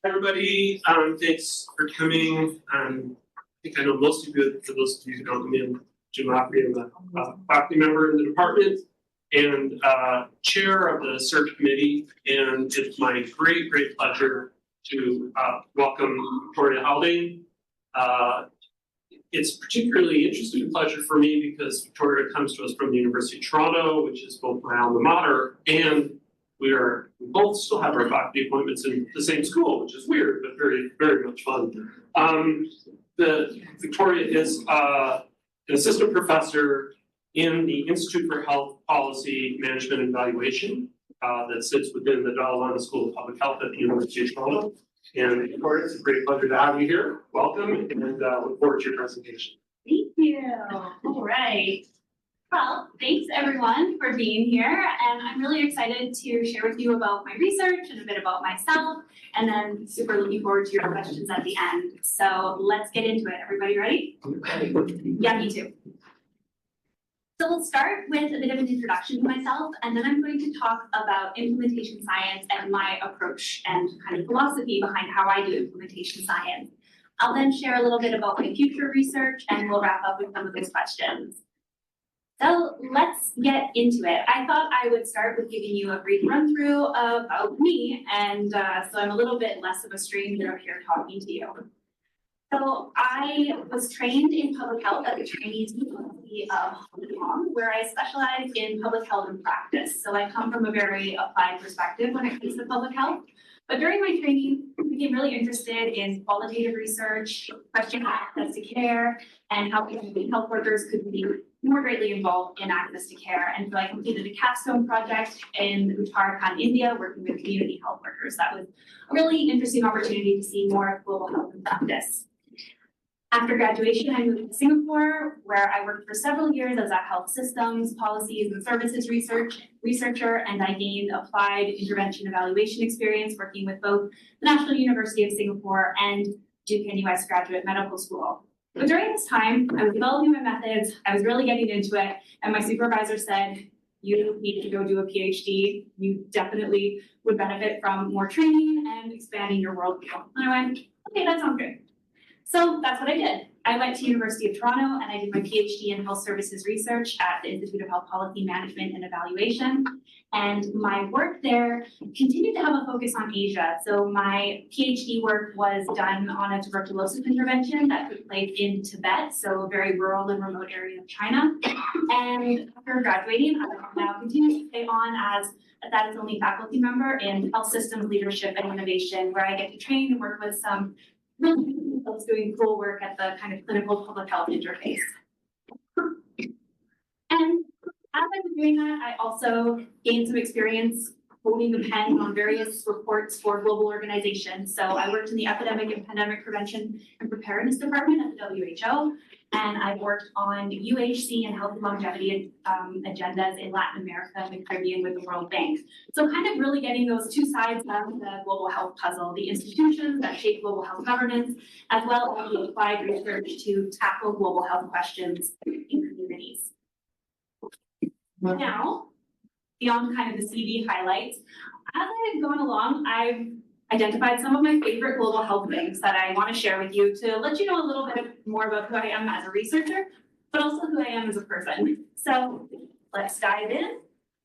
Everybody, thanks for coming. I think I know most of you, for those of you who don't know me, I'm Jim Lafferty. I'm a faculty member in the department and chair of the search committee. And it's my great pleasure to welcome Victoria Haldane. It's particularly interesting and pleasure for me because Victoria comes to us from the University of Toronto, which is both my alma mater, and we both still have our faculty appointments in the same school, which is weird, but very much fun. Victoria is an assistant professor in the Institute for Health Policy Management and Evaluation that sits within the Haldane School of Public Health at the University of Toronto. And Victoria, it's a great pleasure to have you here. Welcome, and look forward to your presentation. Thank you. All right. Well, thanks everyone for being here, and I'm really excited to share with you about my research and a bit about myself, and then super looking forward to your questions at the end. So let's get into it. Everybody ready? Yeah, me too. So we'll start with a bit of an introduction to myself, and then I'm going to talk about implementation science and my approach and kind of philosophy behind how I do implementation science. I'll then share a little bit about my future research, and we'll wrap up with some of those questions. So let's get into it. I thought I would start with giving you a brief run through about me, and so I'm a little bit less of a stranger here talking to you. So I was trained in public health at the Chinese University of Haldane, where I specialize in public health and practice. So I come from a very applied perspective when it comes to public health. But during my training, I became really interested in qualitative research, questioning access to care, and how health workers could be more greatly involved in access to care. And so I completed a capstone project in Uttarakhand, India, working with community health workers. That was a really interesting opportunity to see more of global health in practice. After graduation, I moved to Singapore, where I worked for several years as a health systems, policies, and services researcher, and I gained applied intervention evaluation experience working with both the National University of Singapore and Duke NUS Graduate Medical School. But during this time, I was developing my methods, I was really getting into it, and my supervisor said, you need to go do a PhD. You definitely would benefit from more training and expanding your worldview. And I went, okay, that sounds good. So that's what I did. I went to University of Toronto and I did my PhD in health services research at the Institute of Health Policy Management and Evaluation. And my work there continued to have a focus on Asia. So my PhD work was done on a tuberculosis intervention that took place in Tibet, so a very rural and remote area of China. And after graduating, I now continue to stay on as a status-only faculty member in health systems leadership and innovation, where I get to train and work with some really folks doing cool work at the kind of clinical public health interface. And as I was doing that, I also gained some experience holding the pen on various reports for global organizations. So I worked in the Epidemic and Pandemic Prevention and Preparedness Department at the WHO, and I worked on UHC and health and longevity agendas in Latin America and the Caribbean with the World Bank. So kind of really getting those two sides of the global health puzzle, the institutions that shape global health governance, as well as the applied research to tackle global health questions in communities. Now, beyond kind of the CV highlights, as I've gone along, I've identified some of my favorite global health things that I want to share with you to let you know a little bit more about who I am as a researcher, but also who I am as a person. So let's dive in.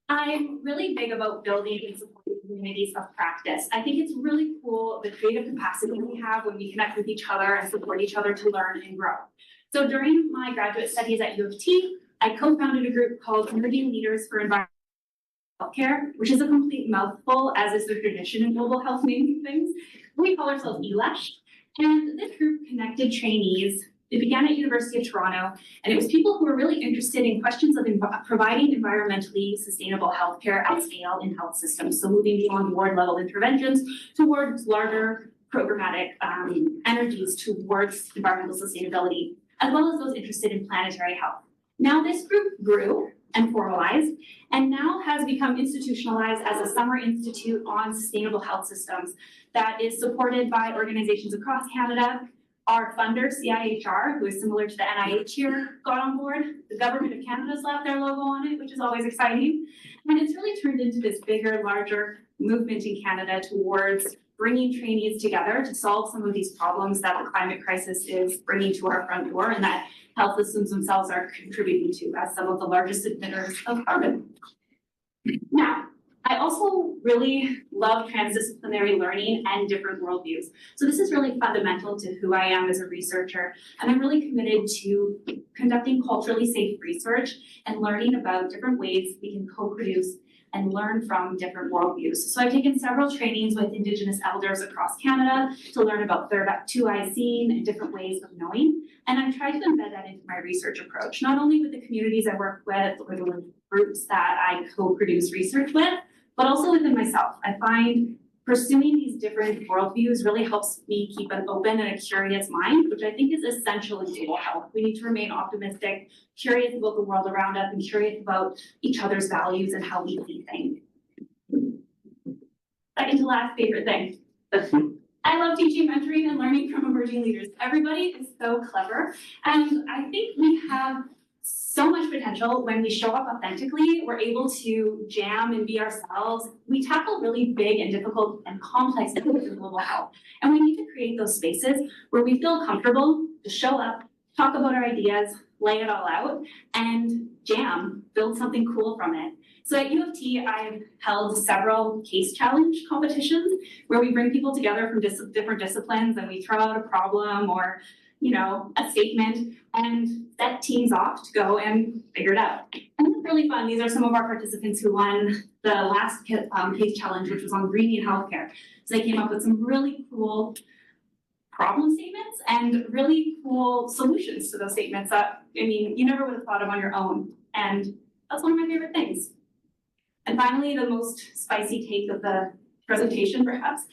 I'm really big about building and supporting communities of practice. I think it's really cool the creative capacity we have when we connect with each other and support each other to learn and grow. So during my graduate studies at U of T, I co-founded a group called Emerging Leaders for Environmental Healthcare, which is a complete mouthful, as is the tradition in global health naming things. We call ourselves ELESH, and this group connected trainees. It began at University of Toronto, and it was people who were really interested in questions of providing environmentally sustainable healthcare at scale in health systems, so moving beyond ward-level interventions towards larger programmatic energies towards environmental sustainability, as well as those interested in planetary health. Now this group grew and formalized, and now has become institutionalized as a summer institute on sustainable health systems that is supported by organizations across Canada. Our funder, CIHR, who is similar to the NIH here, got on board. The Government of Canada slapped their logo on it, which is always exciting. And it's really turned into this bigger, larger movement in Canada towards bringing trainees together to solve some of these problems that the climate crisis is bringing to our front door and that health systems themselves are contributing to as some of the largest emitters of carbon. Now, I also really love transdisciplinary learning and different worldviews. So this is really fundamental to who I am as a researcher, and I'm really committed to conducting culturally safe research and learning about different ways we can co-produce and learn from different worldviews. So I've taken several trainings with Indigenous elders across Canada to learn about two-eye seeing and different ways of knowing. And I've tried to embed that into my research approach, not only with the communities I work with or the groups that I co-produce research with, but also within myself. I find pursuing these different worldviews really helps me keep an open and a curious mind, which I think is essential in global health. We need to remain optimistic, curious about the world around us, and curious about each other's values and how we see things. Second to last favorite thing. I love teaching, mentoring, and learning from emerging leaders. Everybody is so clever, and I think we have so much potential when we show up authentically. We're able to jam and be ourselves. We tackle really big and difficult and complex issues in global health, and we need to create those spaces where we feel comfortable to show up, talk about our ideas, lay it all out, and jam, build something cool from it. So at U of T, I've held several case challenge competitions where we bring people together from different disciplines and we throw out a problem or a statement and set teams off to go and figure it out. And it's really fun. These are some of our participants who won the last case challenge, which was on greening healthcare. So they came up with some really cool problem statements and really cool solutions to those statements that, you never would have thought of on your own. And that's one of my favorite things. And finally, the most spicy take of the presentation, perhaps.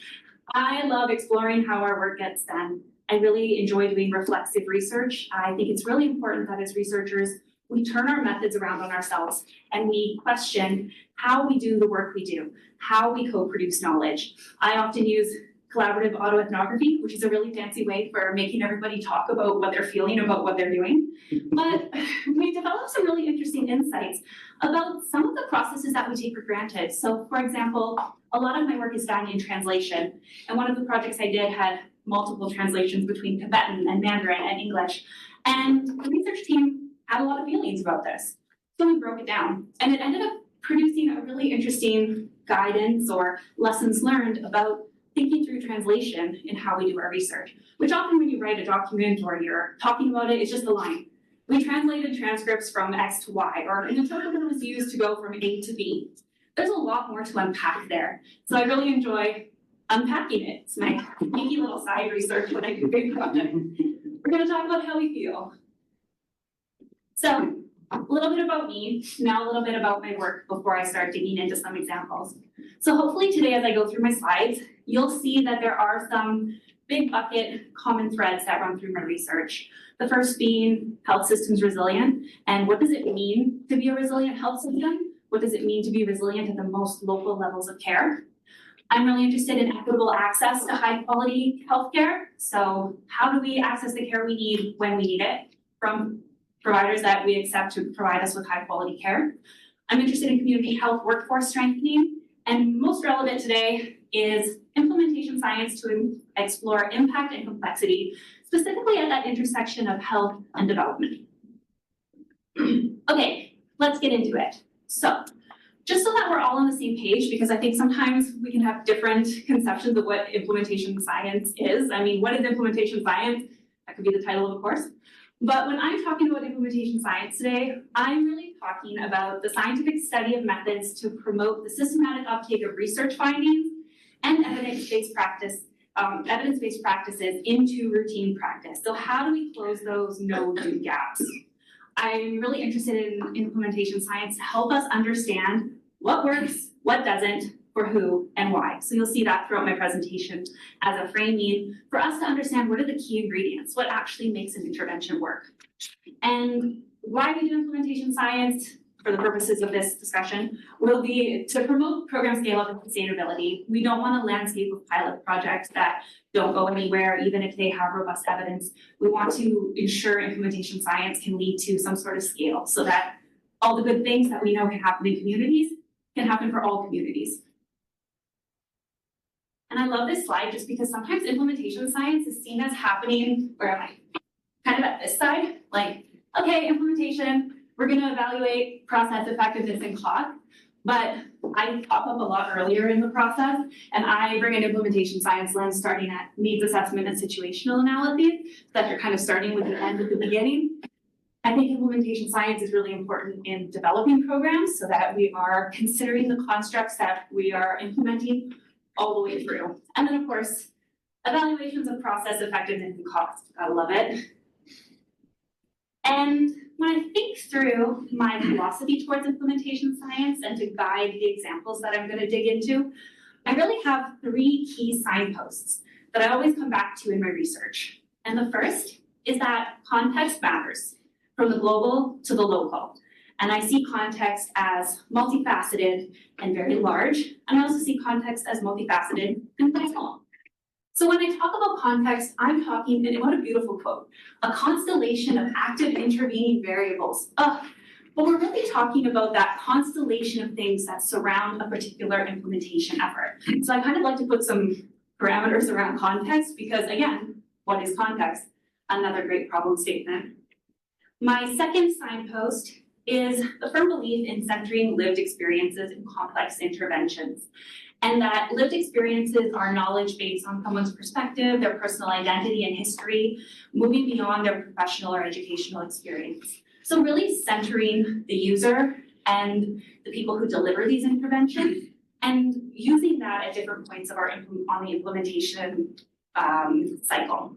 I love exploring how our work gets done. I really enjoy doing reflexive research. I think it's really important that as researchers, we turn our methods around on ourselves and we question how we do the work we do, how we co-produce knowledge. I often use collaborative autoethnography, which is a really fancy way for making everybody talk about what they're feeling about what they're doing. But we developed some really interesting insights about some of the processes that we take for granted. So for example, a lot of my work is done in translation. And one of the projects I did had multiple translations between Tibetan and Mandarin and English. And the research team had a lot of feelings about this. So we broke it down and it ended up producing a really interesting guidance or lessons learned about thinking through translation in how we do our research, which often when you write a document or you're talking about it, it's just a line. We translated transcripts from X to Y, or an interpreter was used to go from A to B. There's a lot more to unpack there. So I really enjoy unpacking it. It's my sneaky little side research when I do big projects. We're going to talk about how we feel. So a little bit about me, now a little bit about my work before I start digging into some examples. So hopefully today as I go through my slides, you'll see that there are some big bucket common threads that run through my research. The first being health systems resilient, and what does it mean to be a resilient health system? What does it mean to be resilient at the most local levels of care? I'm really interested in equitable access to high quality healthcare. So how do we access the care we need when we need it from providers that we accept to provide us with high quality care? I'm interested in community health workforce strengthening. And most relevant today is implementation science to explore impact and complexity, specifically at that intersection of health and development. Okay, let's get into it. So, just so that we're all on the same page, because I think sometimes we can have different conceptions of what implementation science is. What is implementation science? That could be the title of a course. But when I'm talking about implementation science today, I'm really talking about the scientific study of methods to promote the systematic uptake of research findings and evidence-based practices into routine practice. So how do we close those no-do gaps? I'm really interested in implementation science to help us understand what works, what doesn't, for who, and why. So you'll see that throughout my presentation as a framing for us to understand what are the key ingredients, what actually makes an intervention work. And why we do implementation science, for the purposes of this discussion, will be to promote program scale-up and sustainability. We don't want a landscape of pilot projects that don't go anywhere, even if they have robust evidence. We want to ensure implementation science can lead to some sort of scale so that all the good things that we know can happen in communities can happen for all communities. And I love this slide just because sometimes implementation science is seen as happening, where am I? Kind of at this side, like, okay, implementation, we're gonna evaluate process effectiveness and cost. But I pop up a lot earlier in the process, and I bring an implementation science lens starting at needs assessment and situational analyses, so that you're kind of starting with the end at the beginning. I think implementation science is really important in developing programs so that we are considering the constructs that we are implementing all the way through. And then of course, evaluations of process effectiveness and cost, I love it. And when I think through my philosophy towards implementation science and to guide the examples that I'm going to dig into, I really have 3 key signposts that I always come back to in my research. And the first is that context matters, from the global to the local. And I see context as multifaceted and very large, and I also see context as multifaceted and quite small. So when I talk about context, I'm talking, and what a beautiful quote, a constellation of active intervening variables. But we're really talking about that constellation of things that surround a particular implementation effort. So I kind of like to put some parameters around context because again, what is context? Another great problem statement. My second signpost is the firm belief in centering lived experiences in complex interventions. And that lived experiences are knowledge based on someone's perspective, their personal identity and history, moving beyond their professional or educational experience. So really centering the user and the people who deliver these interventions and using that at different points of on the implementation cycle.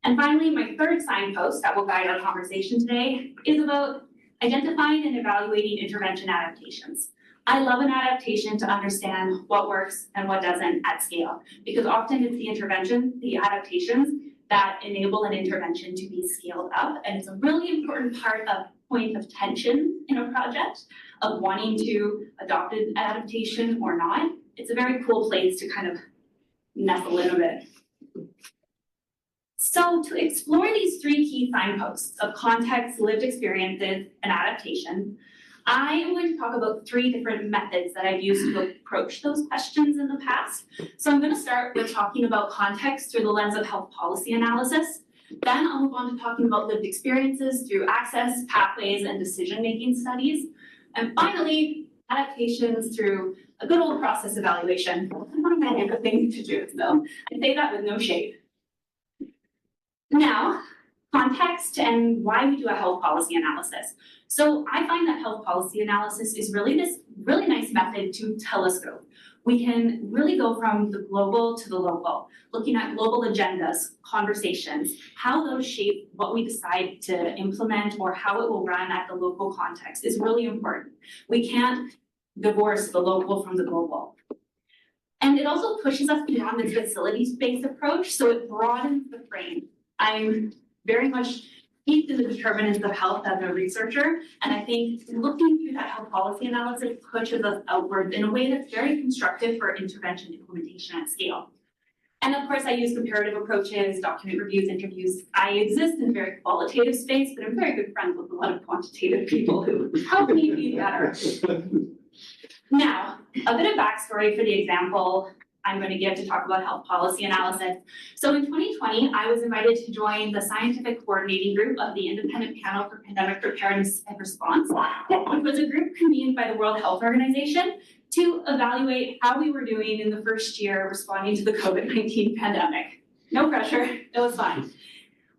And finally, my third signpost that will guide our conversation today is about identifying and evaluating intervention adaptations. I love an adaptation to understand what works and what doesn't at scale, because often it's the intervention, the adaptations that enable an intervention to be scaled up. And it's a really important point of tension in a project of wanting to adopt an adaptation or not. It's a very cool place to kind of nestle in a bit. So to explore these 3 key signposts of context, lived experiences, and adaptation, I am going to talk about 3 different methods that I've used to approach those questions in the past. So I'm going to start with talking about context through the lens of health policy analysis. Then I'll move on to talking about lived experiences through access, pathways, and decision-making studies. And finally, adaptations through a good old process evaluation. One of my favorite things to do, though. I say that with no shade. Now, context and why we do a health policy analysis. So I find that health policy analysis is really this really nice method to telescope. We can really go from the global to the local, looking at global agendas, conversations, how those shape what we decide to implement or how it will run at the local context is really important. We can't divorce the local from the global. And it also pushes us beyond this facilities-based approach, so it broadens the frame. I'm very much steeped in the determinants of health as a researcher, and I think looking through that health policy analysis pushes us outward in a way that's very constructive for intervention implementation at scale. And of course, I use comparative approaches, document reviews, interviews. I exist in a very qualitative space, but I'm very good friends with a lot of quantitative people who help me be better. Now, a bit of backstory for the example I'm going to give to talk about health policy analysis. So in 2020, I was invited to join the scientific coordinating group of the Independent Panel for Pandemic Preparedness and Response, which was a group convened by the World Health Organization to evaluate how we were doing in the first year responding to the COVID-19 pandemic. No pressure, it was fun.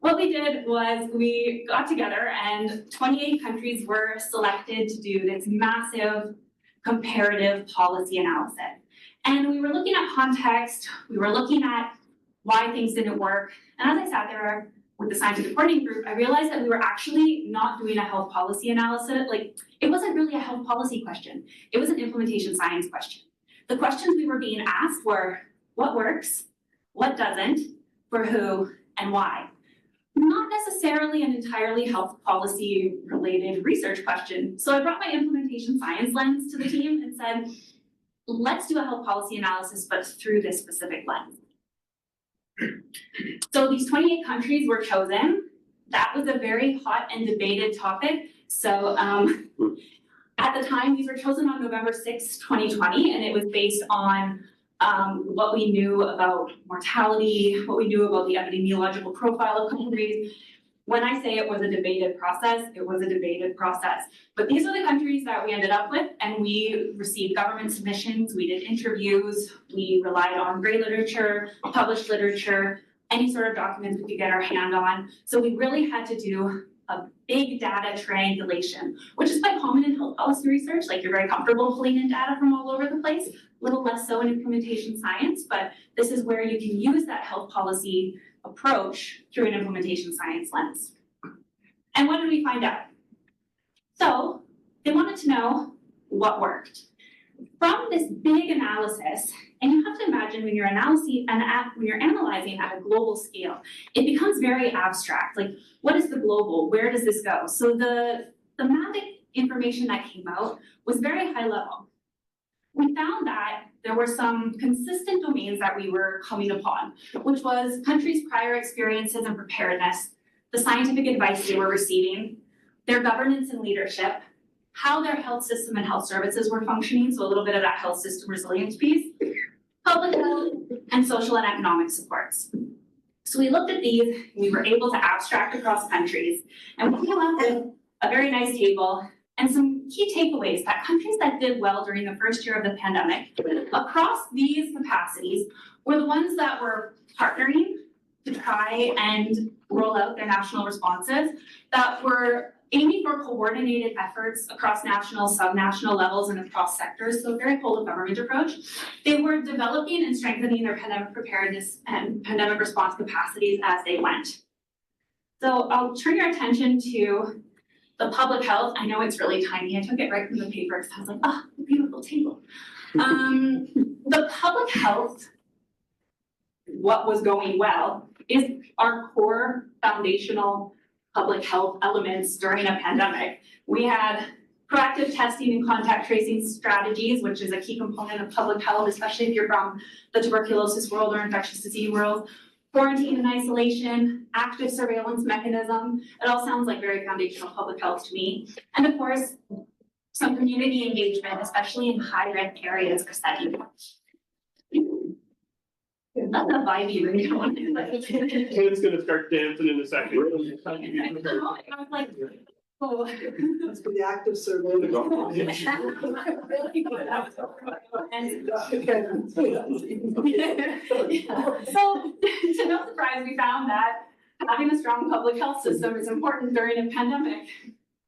What we did was we got together and 28 countries were selected to do this massive comparative policy analysis. And we were looking at context, we were looking at why things didn't work. And as I sat there with the scientific coordinating group, I realized that we were actually not doing a health policy analysis. Like, it wasn't really a health policy question. It was an implementation science question. The questions we were being asked were, what works, what doesn't, for who, and why? Not necessarily an entirely health policy related research question. So I brought my implementation science lens to the team and said, let's do a health policy analysis, but through this specific lens. So these 28 countries were chosen. That was a very hot and debated topic. So I At the time, these were chosen on November 6, 2020, and it was based on what we knew about mortality, what we knew about the epidemiological profile of countries. When I say it was a debated process, it was a debated process. But these are the countries that we ended up with, and we received government submissions, we did interviews, we relied on grey literature, published literature, any sort of documents we could get our hand on. So we really had to do a big data triangulation, which is quite common in health policy research. Like, you're very comfortable pulling in data from all over the place, a little less so in implementation science, but this is where you can use that health policy approach through an implementation science lens. And what did we find out? So they wanted to know what worked. From this big analysis, and you have to imagine when you're analyzing at a global scale, it becomes very abstract. Like, what is the global? Where does this go? So the thematic information that came out was very high level. We found that there were some consistent domains that we were coming upon, which was countries' prior experiences and preparedness, the scientific advice they were receiving, their governance and leadership, how their health system and health services were functioning, so a little bit of that health system resilience piece, public health, and social and economic supports. So we looked at these, we were able to abstract across countries, and we came up with a very nice table and some key takeaways that countries that did well during the first year of the pandemic across these capacities were the ones that were partnering to try and roll out their national responses, that were aiming for coordinated efforts across national, subnational levels and across sectors, so a very whole of government approach. They were developing and strengthening their pandemic preparedness and pandemic response capacities as they went. So I'll turn your attention to the public health. I know it's really tiny. I took it right from the paper because I was like, oh, beautiful table. The public health, what was going well, is our core foundational public health elements during a pandemic. We had proactive testing and contact tracing strategies, which is a key component of public health, especially if you're from the tuberculosis world or infectious disease world. Quarantine and isolation, active surveillance mechanism. It all sounds like very foundational public health to me. And of course, some community engagement, especially in high-risk areas for setting. That's a vibey ring going. Ken's gonna start dancing in a second. I was like, oh. That's for the active surveillance. So, to no surprise, we found that having a strong public health system is important during a pandemic.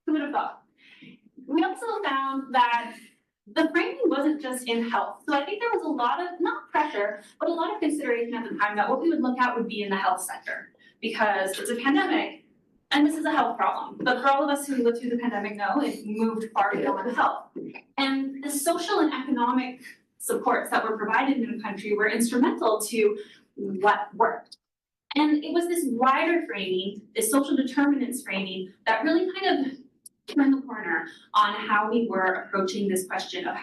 Who would have thought? We also found that the framing wasn't just in health. So I think there was a lot of, not pressure, but a lot of consideration at the time that what we would look at would be in the health sector, because it's a pandemic and this is a health problem. But for all of us who lived through the pandemic know it moved far beyond health. And the social and economic supports that were provided in the country were instrumental to what worked. And it was this wider framing, this social determinants framing, that really kind of turned the corner on how we were approaching this question of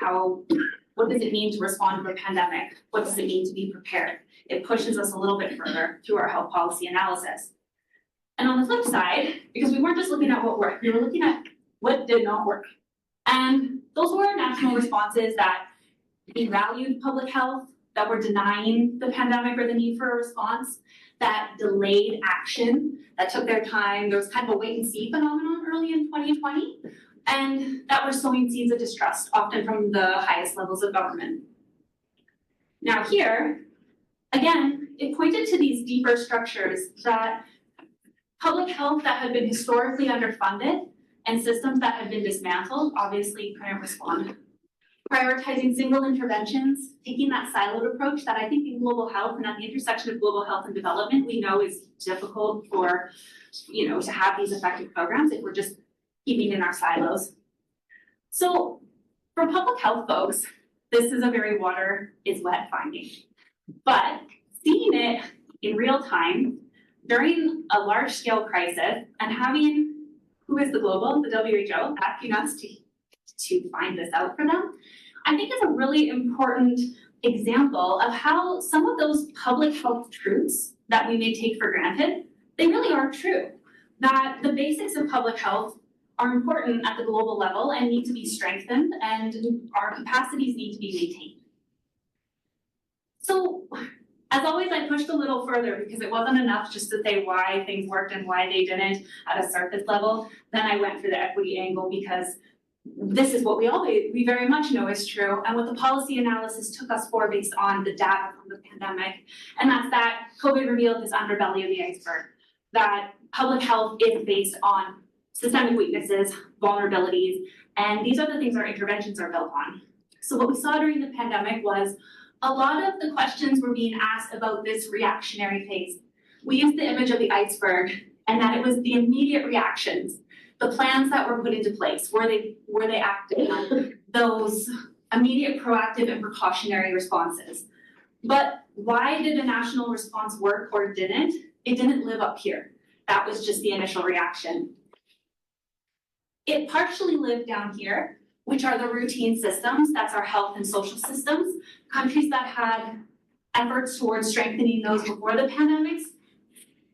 what does it mean to respond to a pandemic? What does it mean to be prepared? It pushes us a little bit further through our health policy analysis. And on the flip side, because we weren't just looking at what worked, we were looking at what did not work. And those were national responses that devalued public health, that were denying the pandemic or the need for a response, that delayed action, that took their time. There was kind of a wait and see phenomenon early in 2020, and that were sowing seeds of distrust, often from the highest levels of government. Now here, again, it pointed to these deeper structures that public health that had been historically underfunded and systems that had been dismantled obviously couldn't respond. Prioritizing single interventions, taking that siloed approach that I think in global health and at the intersection of global health and development, we know is difficult for, to have these effective programs if we're just keeping in our silos. So for public health folks, this is a very water is wet finding. But seeing it in real time during a large scale crisis and having, who is the global, the WHO, asking us to find this out for them, I think is a really important example of how some of those public health truths that we may take for granted, they really are true. That the basics of public health are important at the global level and need to be strengthened, and our capacities need to be maintained. So, as always, I pushed a little further because it wasn't enough just to say why things worked and why they didn't at a surface level. Then I went for the equity angle because this is what we very much know is true, and what the policy analysis took us for based on the data from the pandemic, and that's that COVID revealed this underbelly of the iceberg, that public health is based on systemic weaknesses, vulnerabilities, and these are the things our interventions are built on. So what we saw during the pandemic was a lot of the questions were being asked about this reactionary phase. We used the image of the iceberg and that it was the immediate reactions, the plans that were put into place, were they acting on those immediate proactive and precautionary responses. But why did a national response work or didn't? It didn't live up here. That was just the initial reaction. It partially lived down here, which are the routine systems, that's our health and social systems. Countries that had efforts towards strengthening those before the pandemics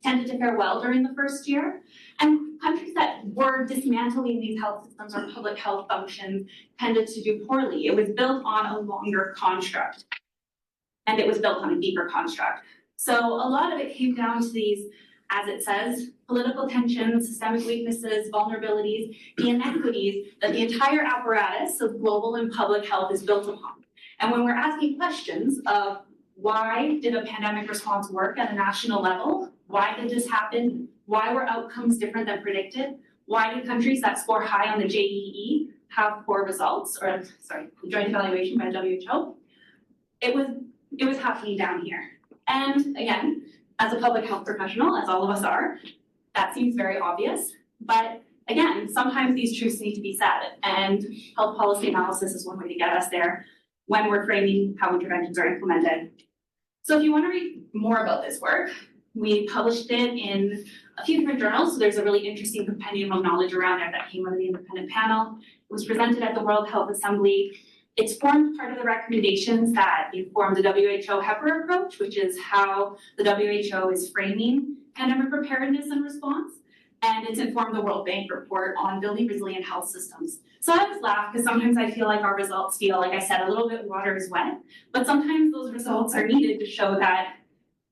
tended to fare well during the first year. And countries that were dismantling these health systems or public health functions tended to do poorly. It was built on a longer construct, and it was built on a deeper construct. So a lot of it came down to these, as it says, political tensions, systemic weaknesses, vulnerabilities, the inequities that the entire apparatus of global and public health is built upon. And when we're asking questions of why did a pandemic response work at a national level? Why did this happen? Why were outcomes different than predicted? Why did countries that score high on the JEE have poor results, or sorry, joint evaluation by WHO? It was happening down here. And again, as a public health professional, as all of us are, that seems very obvious. But again, sometimes these truths need to be said, and health policy analysis is one way to get us there when we're framing how interventions are implemented. So if you want to read more about this work, we published it in a few different journals. So there's a really interesting compendium of knowledge around there that came out of the independent panel. It was presented at the World Health Assembly. It's formed part of the recommendations that inform the WHO HEPR approach, which is how the WHO is framing pandemic preparedness and response. And it's informed the World Bank report on building resilient health systems. So I always laugh because sometimes I feel like our results feel, like I said, a little bit water is wet, but sometimes those results are needed to show that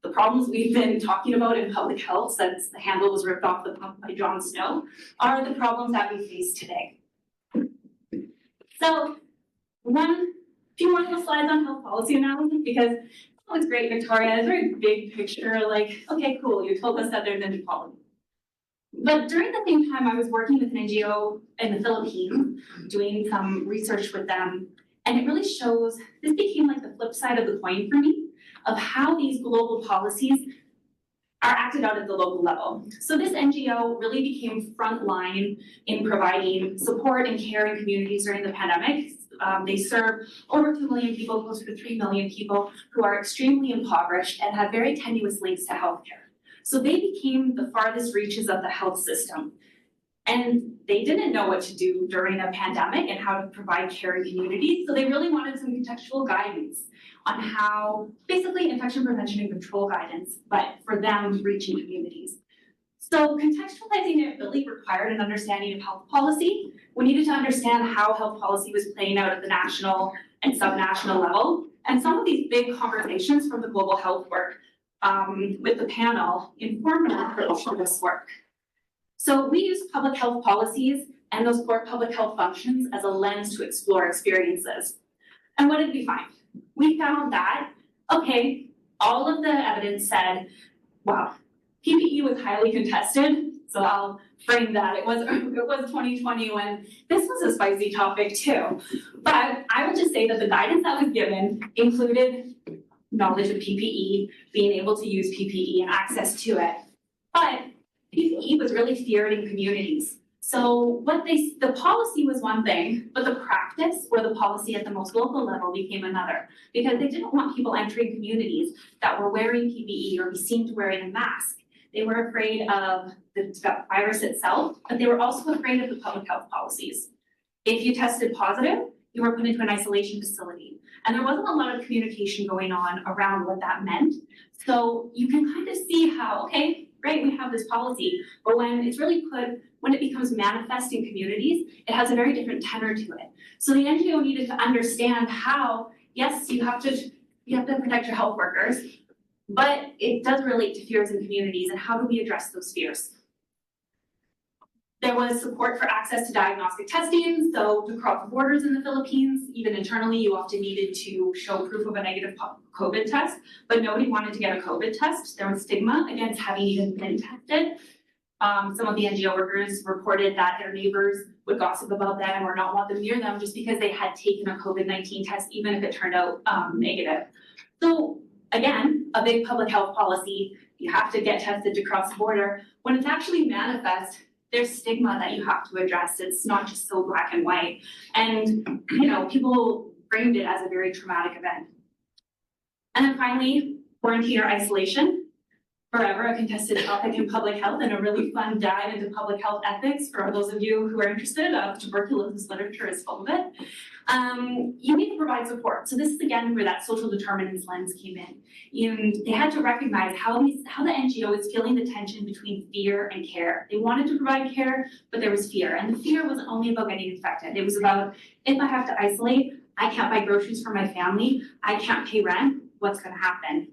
the problems we've been talking about in public health since the handle was ripped off the pump by Jon Snow are the problems that we face today. So few more little slides on health policy analysis, because oh, it's great, Victoria. It's a very big picture, like, okay, cool, you told us that there's inequality. But during the same time, I was working with an NGO in the Philippines, doing some research with them, and it really shows, this became like the flip side of the coin for me, of how these global policies are acted out at the local level. So this NGO really became frontline in providing support and care in communities during the pandemic. They serve over 2 million people, closer to 3 million people who are extremely impoverished and have very tenuous links to healthcare. So they became the farthest reaches of the health system. And they didn't know what to do during a pandemic and how to provide care in communities. So they really wanted some contextual guidance on how, basically infection prevention and control guidance, but for them reaching communities. So contextualizing it really required an understanding of health policy. We needed to understand how health policy was playing out at the national and subnational level. And some of these big conversations from the global health work with the panel informed our approach to this work. So we use public health policies and those core public health functions as a lens to explore experiences. And what did we find? We found that, okay, all of the evidence said, wow, PPE was highly contested. So I'll frame that. It was 2020 when this was a spicy topic too. But I would just say that the guidance that was given included knowledge of PPE, being able to use PPE and access to it. But PPE was really feared in communities. So the policy was one thing, but the practice or the policy at the most local level became another, because they didn't want people entering communities that were wearing PPE or be seen to wearing a mask. They were afraid of the virus itself, but they were also afraid of the public health policies. If you tested positive, you were put into an isolation facility. And there wasn't a lot of communication going on around what that meant. So you can kind of see how, okay, great, we have this policy, but when it's really when it becomes manifest in communities, it has a very different tenor to it. So the NGO needed to understand how, yes, you have to protect your health workers, but it does relate to fears in communities, and how do we address those fears? There was support for access to diagnostic testing, so to cross borders in the Philippines, even internally, you often needed to show proof of a negative COVID test, but nobody wanted to get a COVID test. There was stigma against having even been tested. Some of the NGO workers reported that their neighbors would gossip about them or not want them near them just because they had taken a COVID-19 test, even if it turned out negative. So again, a big public health policy, you have to get tested to cross the border. When it's actually manifest, there's stigma that you have to address. It's not just so black and white. And people framed it as a very traumatic event. And then finally, quarantine or isolation. Forever a contested topic in public health, and a really fun dive into public health ethics for those of you who are interested. Tuberculosis literature is full of it. You need to provide support. So this is again where that social determinants lens came in. And they had to recognize how the NGO is feeling the tension between fear and care. They wanted to provide care, but there was fear. And the fear wasn't only about getting infected. It was about, if I have to isolate, I can't buy groceries for my family, I can't pay rent, what's gonna happen?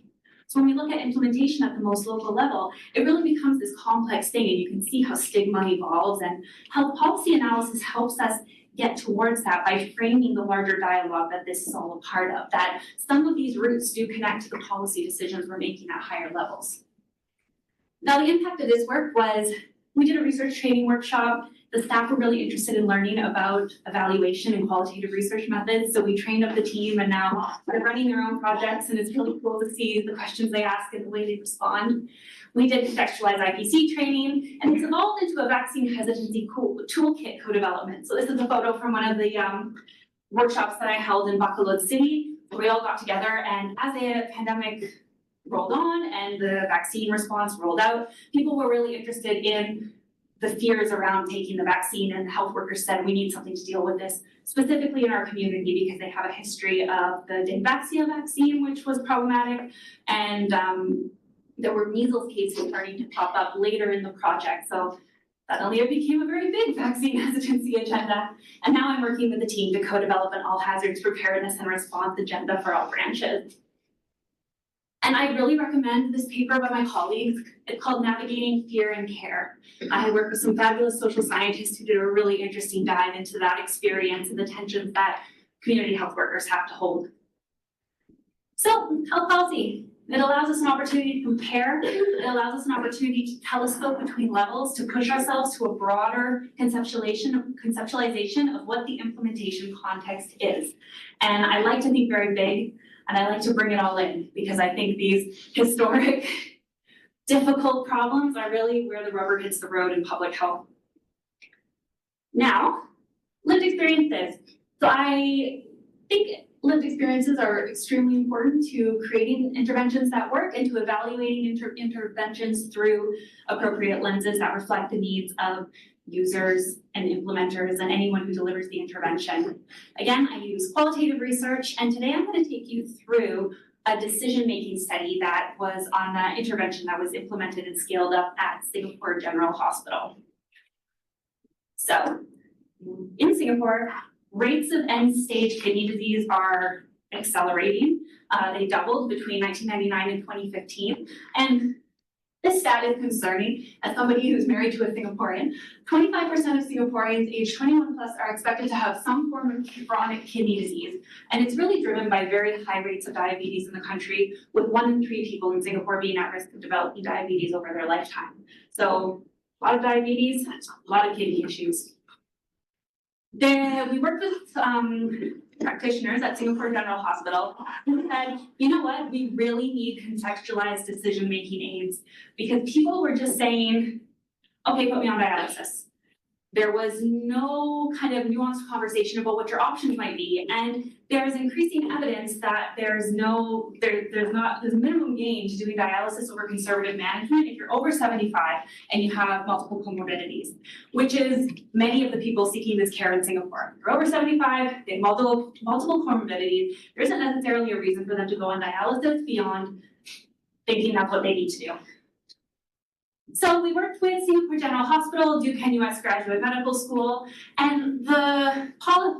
So when we look at implementation at the most local level, it really becomes this complex thing, and you can see how stigma evolves, and health policy analysis helps us get towards that by framing the larger dialogue that this is all a part of, that some of these roots do connect to the policy decisions we're making at higher levels. Now, the impact of this work was, we did a research training workshop. The staff were really interested in learning about evaluation and qualitative research methods. So we trained up the team, and now they're running their own projects, and it's really cool to see the questions they ask and the way they respond. We did contextualized IPC training, and it's evolved into a vaccine hesitancy toolkit co-development. So this is a photo from one of the workshops that I held in Bacolod City, where we all got together, and as the pandemic rolled on and the vaccine response rolled out, people were really interested in the fears around taking the vaccine, and the health workers said we need something to deal with this, specifically in our community, because they have a history of the Dengvaxia vaccine, which was problematic, and there were measles cases starting to pop up later in the project. So suddenly it became a very big vaccine hesitancy agenda. And now I'm working with the team to co-develop an all hazards preparedness and response agenda for all branches. And I really recommend this paper by my colleagues. It's called Navigating Fear and Care. I work with some fabulous social scientists who did a really interesting dive into that experience and the tensions that community health workers have to hold. So, health policy. It allows us an opportunity to compare. It allows us an opportunity to telescope between levels, to push ourselves to a broader conceptualization of what the implementation context is. And I like to think very big, and I like to bring it all in, because I think these historic, difficult problems are really where the rubber hits the road in public health. Now, lived experiences. So I think lived experiences are extremely important to creating interventions that work and to evaluating interventions through appropriate lenses that reflect the needs of users and implementers and anyone who delivers the intervention. Again, I use qualitative research, and today I'm going to take you through a decision-making study that was on an intervention that was implemented and scaled up at Singapore General Hospital. So, in Singapore, rates of end-stage kidney disease are accelerating. They doubled between 1999 and 2015. And this stat is concerning. As somebody who's married to a Singaporean, 25% of Singaporeans aged 21 plus are expected to have some form of chronic kidney disease. And it's really driven by very high rates of diabetes in the country, with 1 in 3 people in Singapore being at risk of developing diabetes over their lifetime. So a lot of diabetes, a lot of kidney issues. Then we worked with practitioners at Singapore General Hospital who said, you know what, we really need contextualized decision-making aids, because people were just saying, okay, put me on dialysis. There was no kind of nuanced conversation about what your options might be, and there is increasing evidence that there's minimum gain to doing dialysis over conservative management if you're over 75 and you have multiple comorbidities, which is many of the people seeking this care in Singapore. If you're over 75, they have multiple comorbidities, there isn't necessarily a reason for them to go on dialysis beyond thinking that's what they need to do. So we worked with Singapore General Hospital, Duke NUS Graduate Medical School, and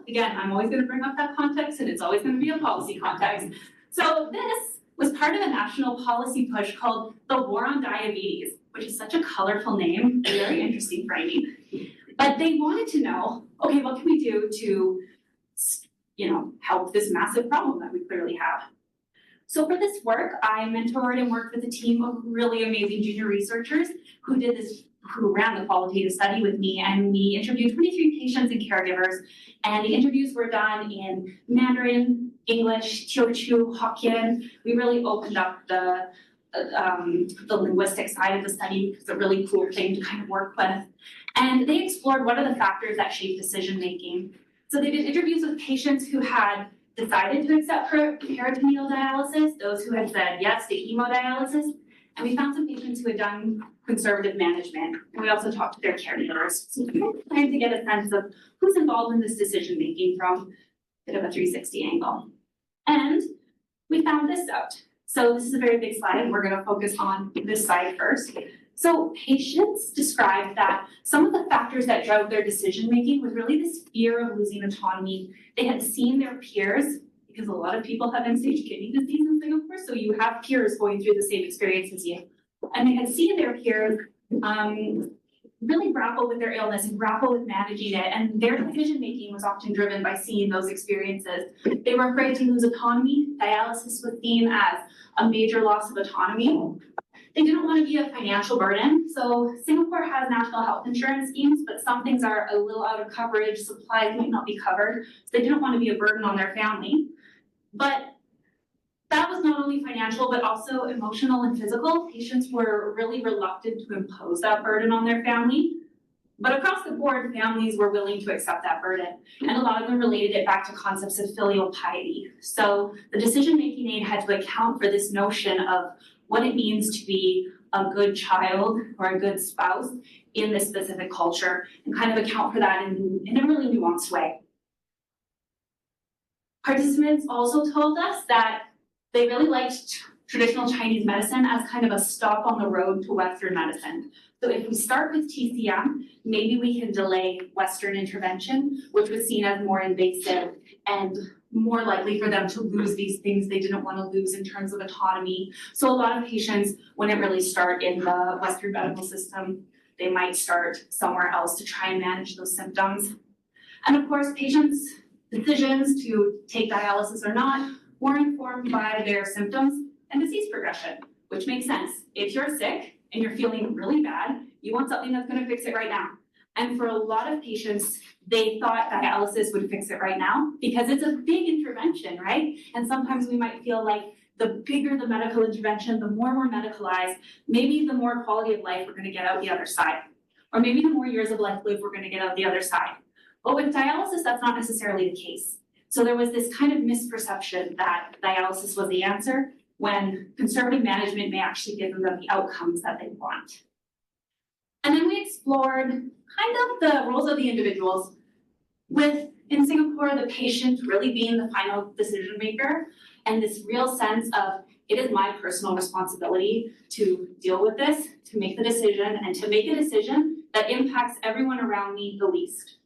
again, I'm always gonna bring up that context, and it's always gonna be a policy context. So this was part of a national policy push called the War on Diabetes, which is such a colorful name, very interesting framing. But they wanted to know, okay, what can we do to, help this massive problem that we clearly have? So for this work, I mentored and worked with a team of really amazing junior researchers who ran the qualitative study with me, and we interviewed 23 patients and caregivers, and the interviews were done in Mandarin, English, Teochew, Hokkien. We really opened up the linguistic side of the study, because it's a really cool thing to kind of work with. And they explored what are the factors that shape decision making. So they did interviews with patients who had decided to accept peritoneal dialysis, those who had said yes to hemodialysis, and we found some patients who had done conservative management, and we also talked to their caregivers. So we kind of trying to get a sense of who's involved in this decision making from a bit of a 360 angle. And we found this out. So this is a very big slide, and we're going to focus on this side first. So patients described that some of the factors that drove their decision making was really this fear of losing autonomy. They had seen their peers, because a lot of people have end-stage kidney disease in Singapore, so you have peers going through the same experience as you. And they had seen their peers really grapple with their illness and grapple with managing it, and their decision making was often driven by seeing those experiences. They were afraid to lose autonomy. Dialysis was seen as a major loss of autonomy. They didn't want to be a financial burden. So Singapore has national health insurance schemes, but some things are a little out of coverage, supplies might not be covered. So they didn't want to be a burden on their family. But that was not only financial, but also emotional and physical. Patients were really reluctant to impose that burden on their family. But across the board, families were willing to accept that burden. And a lot of them related it back to concepts of filial piety. So the decision-making aid had to account for this notion of what it means to be a good child or a good spouse in this specific culture, and kind of account for that in a really nuanced way. Participants also told us that they really liked traditional Chinese medicine as kind of a stop on the road to Western medicine. So if we start with TCM, maybe we can delay Western intervention, which was seen as more invasive and more likely for them to lose these things they didn't want to lose in terms of autonomy. So a lot of patients wouldn't really start in the Western medical system. They might start somewhere else to try and manage those symptoms. And of course, patients' decisions to take dialysis or not were informed by their symptoms and disease progression, which makes sense. If you're sick and you're feeling really bad, you want something that's going to fix it right now. And for a lot of patients, they thought dialysis would fix it right now because it's a big intervention, right? And sometimes we might feel like the bigger the medical intervention, the more we're medicalized, maybe the more quality of life we're going to get out the other side. Or maybe the more years of life lived we're going to get out the other side. But with dialysis, that's not necessarily the case. So there was this kind of misperception that dialysis was the answer, when conservative management may actually give them the outcomes that they want. And then we explored kind of the roles of the individuals, with, in Singapore, the patient really being the final decision maker, and this real sense of, it is my personal responsibility to deal with this, to make the decision, and to make a decision that impacts everyone around me the least.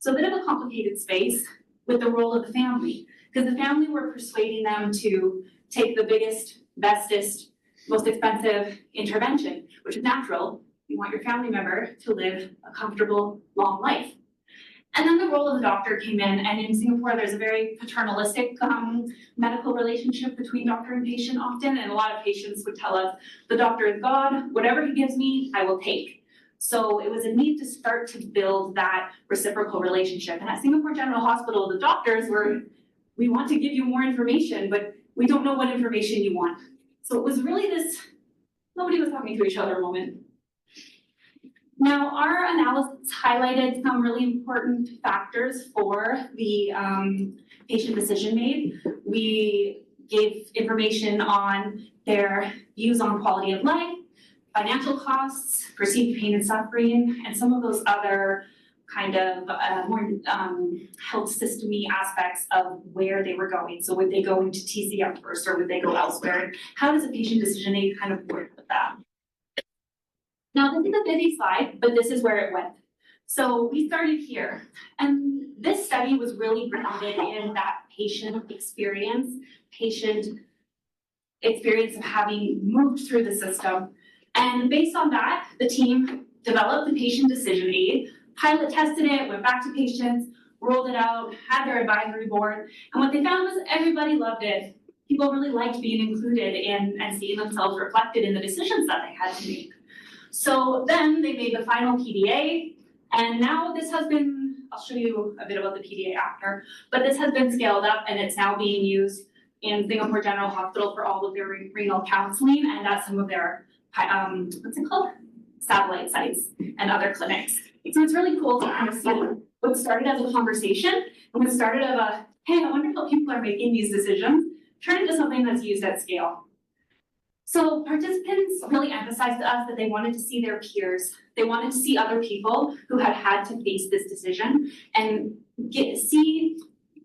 So a bit of a complicated space with the role of the family, because the family were persuading them to take the biggest, bestest, most expensive intervention, which is natural. You want your family member to live a comfortable, long life. And then the role of the doctor came in, and in Singapore, there's a very paternalistic medical relationship between doctor and patient often, and a lot of patients would tell us, the doctor is God, whatever he gives me, I will take. So it was a need to start to build that reciprocal relationship. And at Singapore General Hospital, the doctors were, we want to give you more information, but we don't know what information you want. So it was really this, nobody was talking to each other moment. Now, our analysis highlighted some really important factors for the patient decision made. We gave information on their views on quality of life, financial costs, perceived pain and suffering, and some of those other kind of more health system-y aspects of where they were going. So would they go into TCM first, or would they go elsewhere? How does a patient decision aid kind of work with that? Now, this is a busy slide, but this is where it went. So we started here, and this study was really grounded in that patient experience of having moved through the system. And based on that, the team developed the patient decision aid, pilot tested it, went back to patients, rolled it out, had their advisory board, and what they found was everybody loved it. People really liked being included in and seeing themselves reflected in the decisions that they had to make. So then they made the final PDA, and now this has been, I'll show you a bit about the PDA after, but this has been scaled up and it's now being used in Singapore General Hospital for all of their renal counseling and at some of their, what's it called? Satellite sites and other clinics. So it's really cool to kind of see what started as a conversation and what started as a, hey, I wonder how people are making these decisions, turn into something that's used at scale. So participants really emphasized to us that they wanted to see their peers. They wanted to see other people who had had to face this decision and see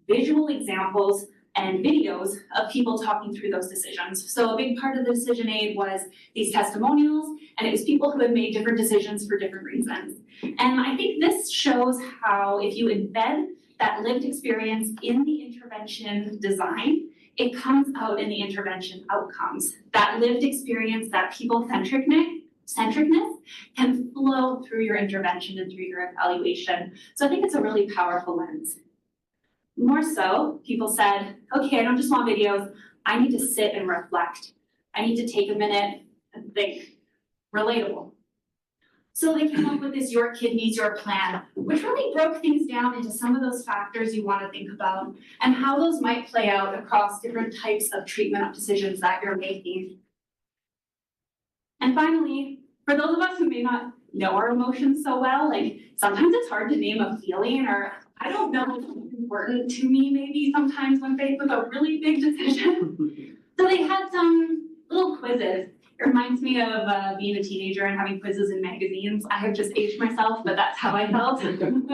visual examples and videos of people talking through those decisions. So a big part of the decision aid was these testimonials, and it was people who had made different decisions for different reasons. And I think this shows how if you embed that lived experience in the intervention design, it comes out in the intervention outcomes. That lived experience, that people-centricness can flow through your intervention and through your evaluation. So I think it's a really powerful lens. More so, people said, okay, I don't just want videos, I need to sit and reflect. I need to take a minute and think. Relatable. So they came up with this Your Kidneys, Your Plan, which really broke things down into some of those factors you want to think about and how those might play out across different types of treatment decisions that you're making. And finally, for those of us who may not know our emotions so well, like sometimes it's hard to name a feeling, or I don't know what's important to me maybe sometimes when faced with a really big decision. So they had some little quizzes. It reminds me of being a teenager and having quizzes in magazines. I have just aged myself, but that's how I felt. And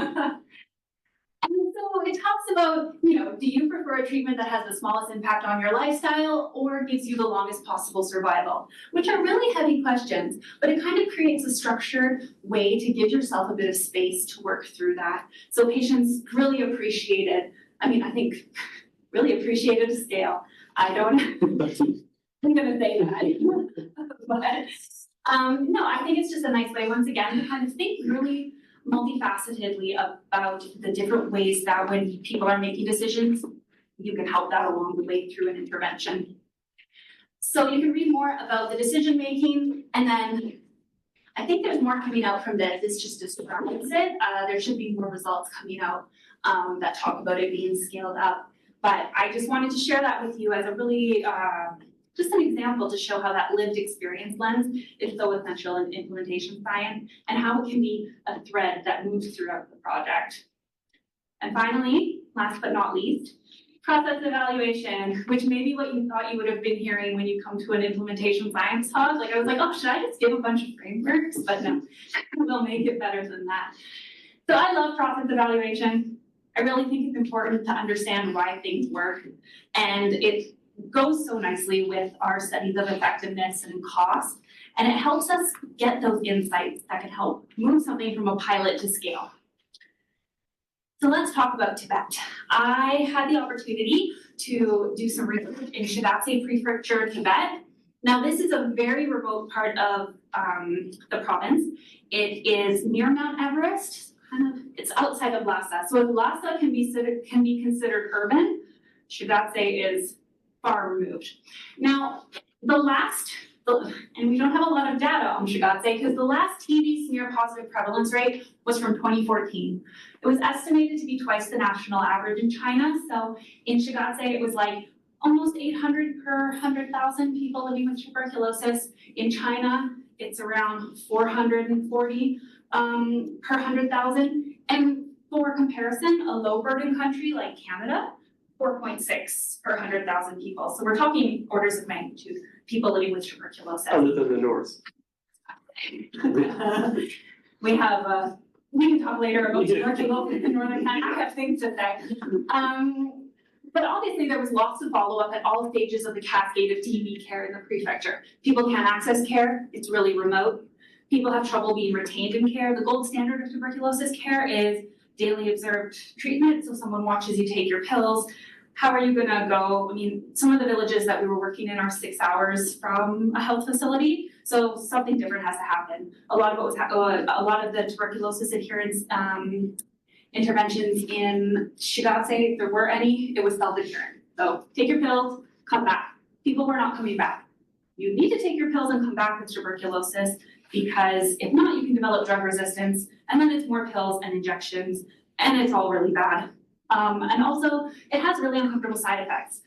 so it talks about, do you prefer a treatment that has the smallest impact on your lifestyle or gives you the longest possible survival? Which are really heavy questions, but it kind of creates a structured way to give yourself a bit of space to work through that. So patients really appreciated, I think really appreciated scale. I'm gonna say that. But no, I think it's just a nice way, once again, to kind of think really multifacetedly about the different ways that when people are making decisions, you can help that along the way through an intervention. So you can read more about the decision making, and then I think there's more coming out from this. It's just describes it. There should be more results coming out that talk about it being scaled up. But I just wanted to share that with you as a really just an example to show how that lived experience lens is so essential in implementation science and how it can be a thread that moves throughout the project. And finally, last but not least, process evaluation, which may be what you thought you would have been hearing when you come to an implementation science talk. Like I was like, oh, should I just give a bunch of frameworks? But no, we'll make it better than that. So I love process evaluation. I really think it's important to understand why things work. And it goes so nicely with our studies of effectiveness and cost. And it helps us get those insights that can help move something from a pilot to scale. So let's talk about Tibet. I had the opportunity to do some research in Shigatse Prefecture, Tibet. Now this is a very remote part of the province. It is near Mount Everest. It's outside of Lhasa. So if Lhasa can be considered urban, Shigatse is far removed. Now, and we don't have a lot of data on Shigatse because the last TB smear positive prevalence rate was from 2014. It was estimated to be twice the national average in China. So in Shigatse, it was like almost 800 per 100,000 people living with tuberculosis. In China, it's around 440 per 100,000. And for comparison, a low burden country like Canada, 4.6 per 100,000 people. So we're talking orders of magnitude, people living with tuberculosis. Other than the north. We have, we can talk later about tuberculosis in Northern Canada. I have things to say. But obviously there was lots of follow-up at all stages of the cascade of TB care in the prefecture. People can't access care, it's really remote. People have trouble being retained in care. The gold standard of tuberculosis care is daily observed treatment. So someone watches you take your pills. How are you gonna go? I mean, some of the villages that we were working in are 6 hours from a health facility. So something different has to happen. A lot of what was a lot of the tuberculosis adherence interventions in Shigatse, if there were any, it was self-adherent. So take your pills, come back. People were not coming back. You need to take your pills and come back with tuberculosis, because if not, you can develop drug resistance, and then it's more pills and injections, and it's all really bad. And also, it has really uncomfortable side effects.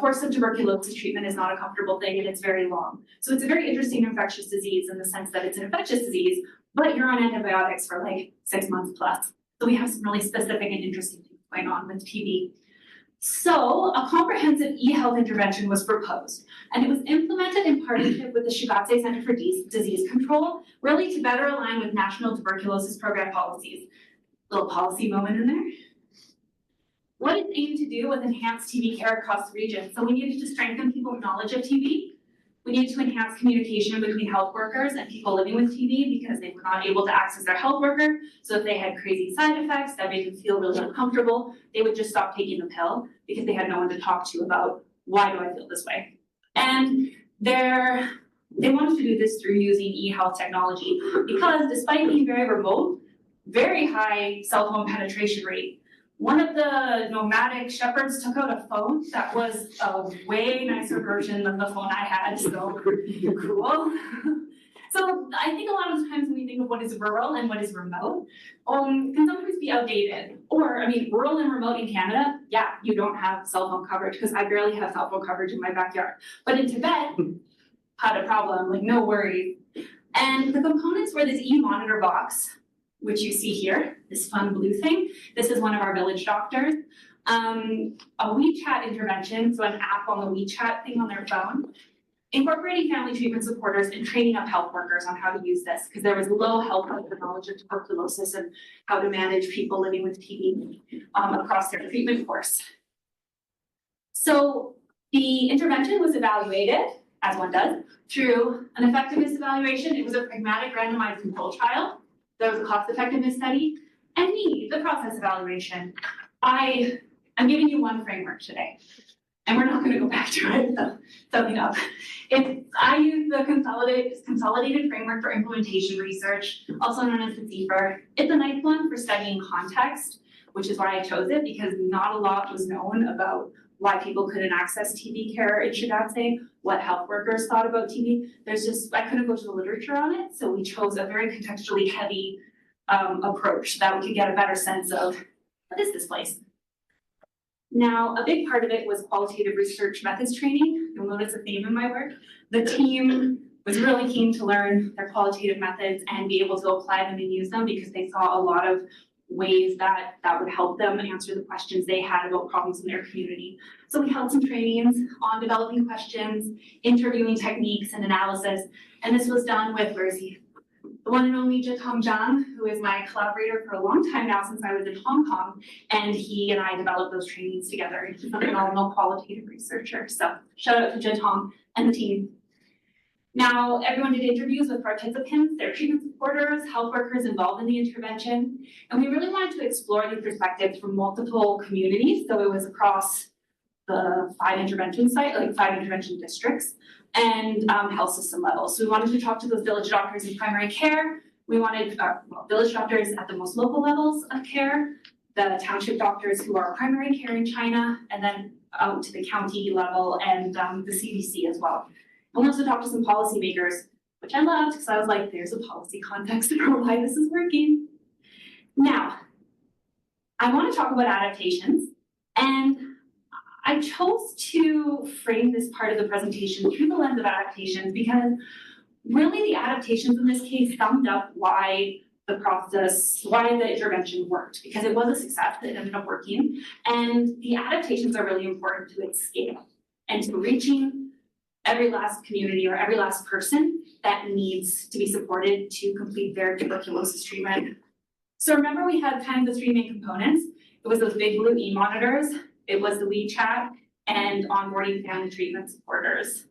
Course of tuberculosis treatment is not a comfortable thing, and it's very long. So it's a very interesting infectious disease in the sense that it's an infectious disease, but you're on antibiotics for like 6 months plus. So we have some really specific and interesting things going on with TB. So a comprehensive e-health intervention was proposed, and it was implemented in partnership with the Shigatse Center for Disease Control, really to better align with national tuberculosis program policies. Little policy moment in there. What it aimed to do was enhance TB care across the region. So we needed to strengthen people's knowledge of TB. We needed to enhance communication between health workers and people living with TB, because they were not able to access their health worker. So if they had crazy side effects that made them feel really uncomfortable, they would just stop taking the pill because they had no one to talk to about, why do I feel this way? And they wanted to do this through using e-health technology, because despite being very remote, very high cell phone penetration rate, one of the nomadic shepherds took out a phone that was a way nicer version than the phone I had, so cool. So I think a lot of times when we think of what is rural and what is remote, can sometimes be outdated. Or, I mean, rural and remote in Canada, yeah, you don't have cell phone coverage, because I barely have cell phone coverage in my backyard. But in Tibet, had a problem, like no worries. And the components were this e-monitor box, which you see here, this fun blue thing. This is one of our village doctors. A WeChat intervention, so an app on the WeChat thing on their phone, incorporating family treatment supporters and training up health workers on how to use this, because there was low health worker knowledge of tuberculosis and how to manage people living with TB across their treatment course. So the intervention was evaluated, as one does, through an effectiveness evaluation. It was a pragmatic randomized control trial. There was a cost effectiveness study, and the process evaluation. I'm giving you one framework today, and we're not going to go back to it, so something up. I use the consolidated framework for implementation research, also known as the CFR. It's a nice one for studying context, which is why I chose it, because not a lot was known about why people couldn't access TB care in Shigatse, what health workers thought about TB. I couldn't go to the literature on it, so we chose a very contextually heavy approach so that we could get a better sense of, what is this place? Now, a big part of it was qualitative research methods training. You'll notice a theme in my work. The team was really keen to learn their qualitative methods and be able to apply them and use them, because they saw a lot of ways that would help them answer the questions they had about problems in their community. So we held some trainings on developing questions, interviewing techniques and analysis, and this was done with, where is he? The one and only Jitong Zhang, who is my collaborator for a long time now since I was in Hong Kong, and he and I developed those trainings together. He's a phenomenal qualitative researcher, so shout out to Jitong and the team. Now, everyone did interviews with participants, their treatment supporters, health workers involved in the intervention, and we really wanted to explore these perspectives from multiple communities. So it was across the 5 intervention districts and health system levels. So we wanted to talk to those village doctors in primary care. We wanted village doctors at the most local levels of care, the township doctors who are primary care in China, and then out to the county level and the CDC as well. I wanted to talk to some policymakers, which I loved, because I was like, there's a policy context for why this is working. Now, I want to talk about adaptations, and I chose to frame this part of the presentation through the lens of adaptations, because really the adaptations in this case summed up why the intervention worked, because it was a success, it ended up working, and the adaptations are really important to its scale and to reaching every last community or every last person that needs to be supported to complete their tuberculosis treatment. So remember, we had kind of the 3 main components. It was those big blue e-monitors, it was the WeChat, and onboarding family treatment supporters.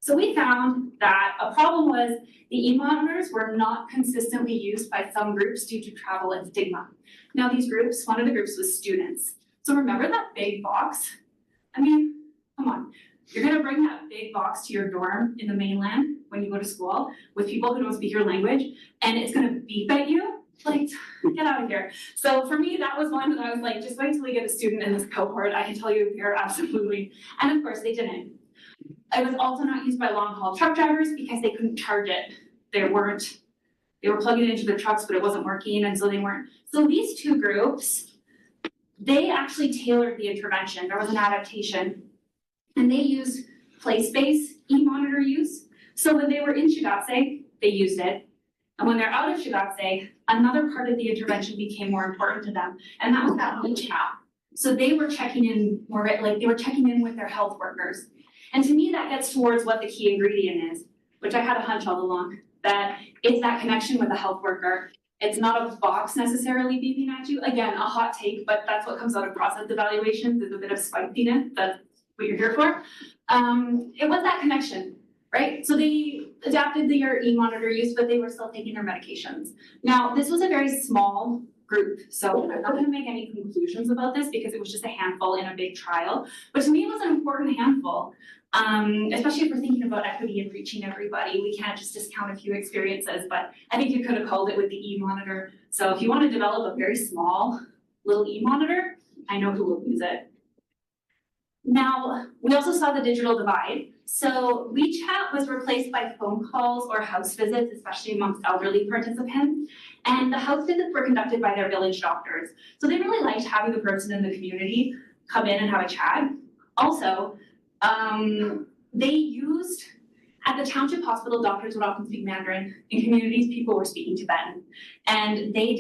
So we found that a problem was the e-monitors were not consistently used by some groups due to travel and stigma. Now these groups, one of the groups was students. So remember that big box? I mean, come on. You're gonna bring that big box to your dorm in the mainland when you go to school with people who don't speak your language, and it's gonna beep at you? Like, get out of here. So for me, that was one that I was like, just wait till we get a student in this cohort. I can tell you they're absolutely, and of course they didn't. It was also not used by long haul truck drivers because they couldn't charge it. They were plugging it into their trucks, but it wasn't working, and so they weren't. So these two groups, they actually tailored the intervention. There was an adaptation, and they used place-based e-monitor use. So when they were in Shigatse, they used it. And when they're out of Shigatse, another part of the intervention became more important to them, and that was that reach out. So they were checking in more, like they were checking in with their health workers. And to me, that gets towards what the key ingredient is, which I had a hunch all along, that it's that connection with the health worker. It's not a box necessarily beeping at you. Again, a hot take, but that's what comes out of process evaluations, is a bit of spikiness. That's what you're here for. It was that connection, right? So they adapted their e-monitor use, but they were still taking their medications. Now, this was a very small group, so I'm not gonna make any conclusions about this because it was just a handful in a big trial. But to me, it was an important handful, especially if we're thinking about equity and reaching everybody. We can't just discount a few experiences, but I think you could have called it with the e-monitor. So if you want to develop a very small little e-monitor, I know who will use it. Now, we also saw the digital divide. So WeChat was replaced by phone calls or house visits, especially amongst elderly participants. And the house visits were conducted by their village doctors. So they really liked having the person in the community come in and have a chat. Also, they used, at the township hospital, doctors would often speak Mandarin. In communities, people were speaking Tibetan. And they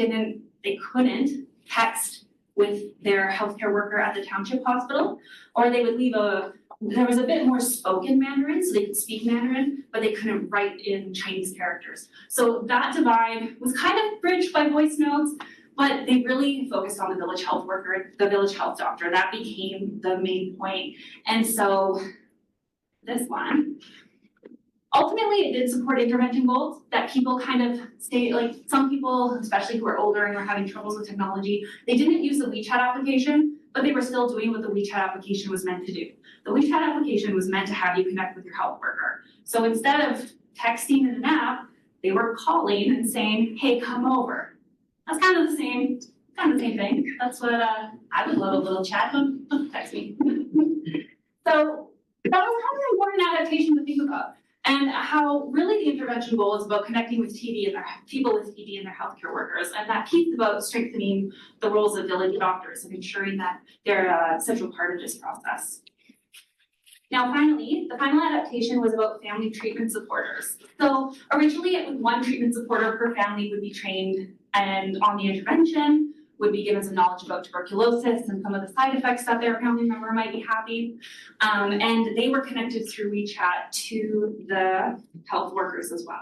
couldn't text with their healthcare worker at the township hospital, or they would leave there was a bit more spoken Mandarin, so they could speak Mandarin, but they couldn't write in Chinese characters. So that divide was kind of bridged by voice notes, but they really focused on the village health worker, the village health doctor. That became the main point. And so this one, ultimately it did support intervention goals that people kind of stay, like some people, especially who are older and were having troubles with technology, they didn't use the WeChat application, but they were still doing what the WeChat application was meant to do. The WeChat application was meant to have you connect with your health worker. So instead of texting in an app, they were calling and saying, hey, come over. That's kind of the same thing. That's what I would love, a little chat, don't text me. So that was kind of an important adaptation to think about. And how really the intervention goal is about connecting with TD and people with TD and their healthcare workers. And that piece about strengthening the roles of village doctors and ensuring that they're a central part of this process. Now, finally, the final adaptation was about family treatment supporters. So originally it was one treatment supporter per family would be trained and on the intervention, would be given some knowledge about tuberculosis and some of the side effects that their family member might be having. And they were connected through WeChat to the health workers as well.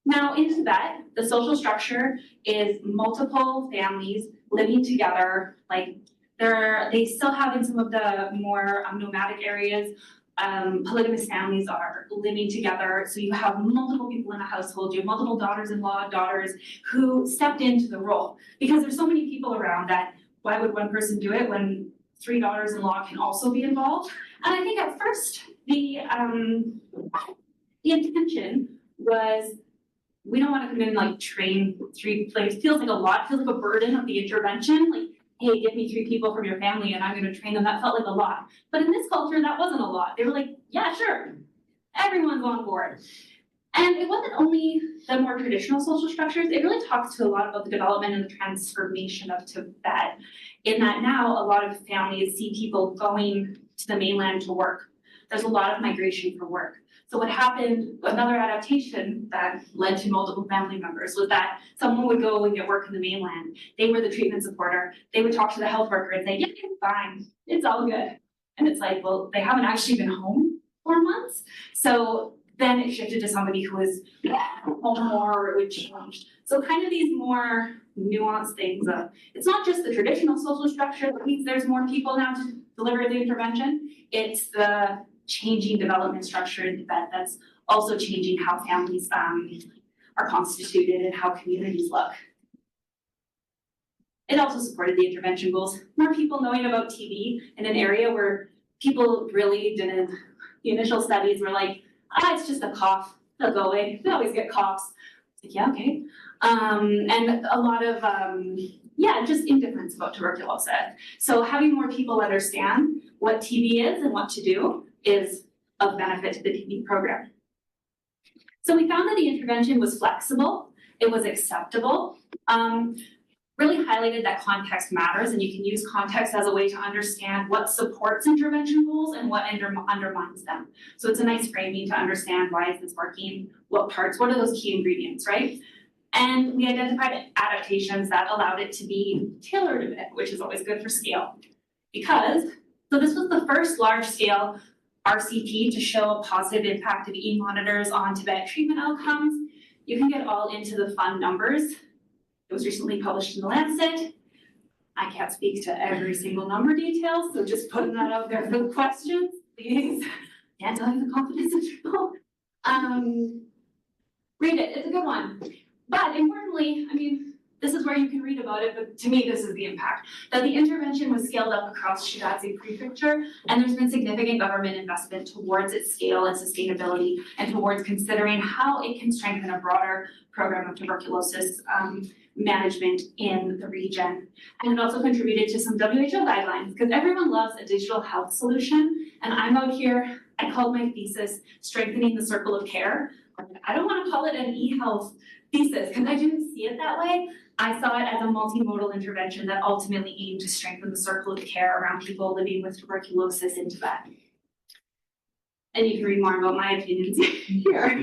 Now in Tibet, the social structure is multiple families living together. Like they still have in some of the more nomadic areas, polygamous families are living together. So you have multiple people in a household, you have multiple daughters-in-law, daughters who stepped into the role. Because there's so many people around that, why would one person do it when 3 daughters-in-law can also be involved? And I think at first, the intention was, we don't want to come in and like train 3 players. Feels like a lot, feels like a burden of the intervention. Like, hey, give me 3 people from your family and I'm going to train them. That felt like a lot. But in this culture, that wasn't a lot. They were like, yeah, sure. Everyone's on board. And it wasn't only the more traditional social structures, it really talks to a lot about the development and the transformation of Tibet, in that now a lot of families see people going to the mainland to work. There's a lot of migration for work. So what happened, another adaptation that led to multiple family members, was that someone would go and get work in the mainland. They were the treatment supporter. They would talk to the health worker and say, yeah, it's fine, it's all good. And it's like, well, they haven't actually been home for months. So then it shifted to somebody who was home more, or it would change. So kind of these more nuanced things of, it's not just the traditional social structure that means there's more people now to deliver the intervention. It's the changing development structure in Tibet that's also changing how families are constituted and how communities look. It also supported the intervention goals. More people knowing about TB in an area where people really didn't, the initial studies were like, it's just a cough, they'll go away, they always get coughs. It's like, yeah, okay. And a lot of, just indifference about tuberculosis. So having more people understand what TB is and what to do is of benefit to the TB program. So we found that the intervention was flexible, it was acceptable, really highlighted that context matters, and you can use context as a way to understand what supports intervention goals and what undermines them. So it's a nice framing to understand why is this working, what parts, what are those key ingredients, right? And we identified adaptations that allowed it to be tailored a bit, which is always good for scale. So this was the first large scale RCT to show a positive impact of e-monitors on Tibet treatment outcomes. You can get all into the fun numbers. It was recently published in the Lancet. I can't speak to every single number detail, so just putting that out there for the questions, please. Can't tell you the confidence interval. Read it, it's a good one. But importantly, this is where you can read about it, but to me, this is the impact. That the intervention was scaled up across Shigatse Prefecture, and there's been significant government investment towards its scale and sustainability, and towards considering how it can strengthen a broader program of tuberculosis management in the region. And it also contributed to some WHO guidelines, because everyone loves a digital health solution, and I'm out here, I called my thesis, Strengthening the Circle of Care. I don't want to call it an e-health thesis, because I didn't see it that way. I saw it as a multimodal intervention that ultimately aimed to strengthen the circle of care around people living with tuberculosis in Tibet. And you can read more about my opinions here.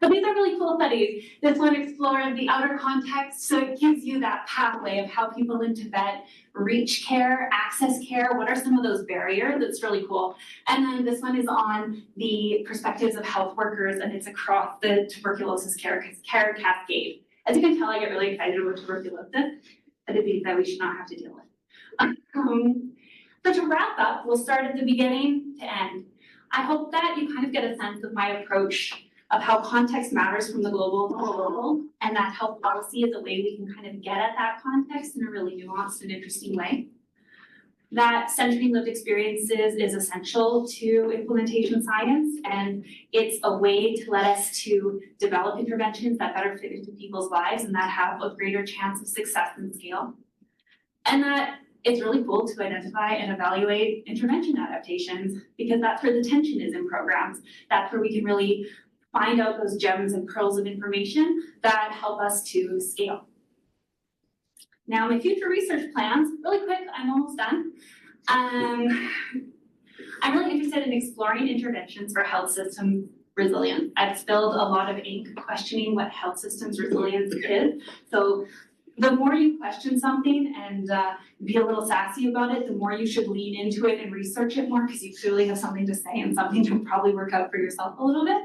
But these are really cool studies. This one explored the outer context, so it gives you that pathway of how people in Tibet reach care, access care, what are some of those barriers. That's really cool. And then this one is on the perspectives of health workers, and it's across the tuberculosis care cascade. As you can tell, I get really excited about tuberculosis, a disease that we should not have to deal with. So to wrap up, we'll start at the beginning to end. I hope that you kind of get a sense of my approach of how context matters from the global to the local, and that health policy is a way we can kind of get at that context in a really nuanced and interesting way. That centering lived experiences is essential to implementation science, and it's a way to let us to develop interventions that better fit into people's lives and that have a greater chance of success and scale. And that it's really cool to identify and evaluate intervention adaptations, because that's where the tension is in programs. That's where we can really find out those gems and pearls of information that help us to scale. Now, my future research plans, really quick, I'm almost done. I'm really interested in exploring interventions for health system resilience. I've spilled a lot of ink questioning what health systems resilience is. So the more you question something and be a little sassy about it, the more you should lean into it and research it more, because you clearly have something to say and something to probably work out for yourself a little bit.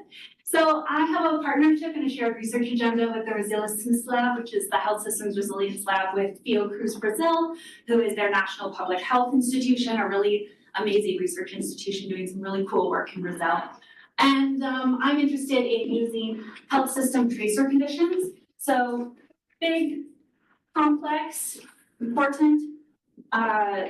So I have a partnership and a shared research agenda with the Resilience Lab, which is the Health Systems Resilience Lab with Fiocruz Brazil, who is their national public health institution, a really amazing research institution doing some really cool work in Brazil. And I'm interested in using health system tracer conditions. So big, complex, important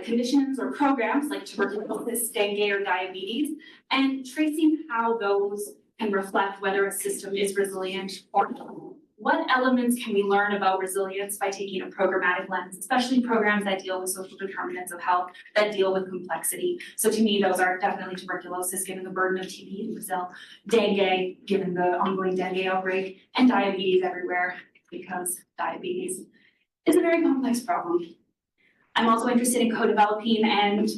conditions or programs like tuberculosis, dengue, or diabetes, and tracing how those can reflect whether a system is resilient or not. What elements can we learn about resilience by taking a programmatic lens, especially programs that deal with social determinants of health, that deal with complexity? So to me, those are definitely tuberculosis, given the burden of TB in Brazil, dengue, given the ongoing dengue outbreak, and diabetes everywhere, because diabetes is a very complex problem. I'm also interested in co-development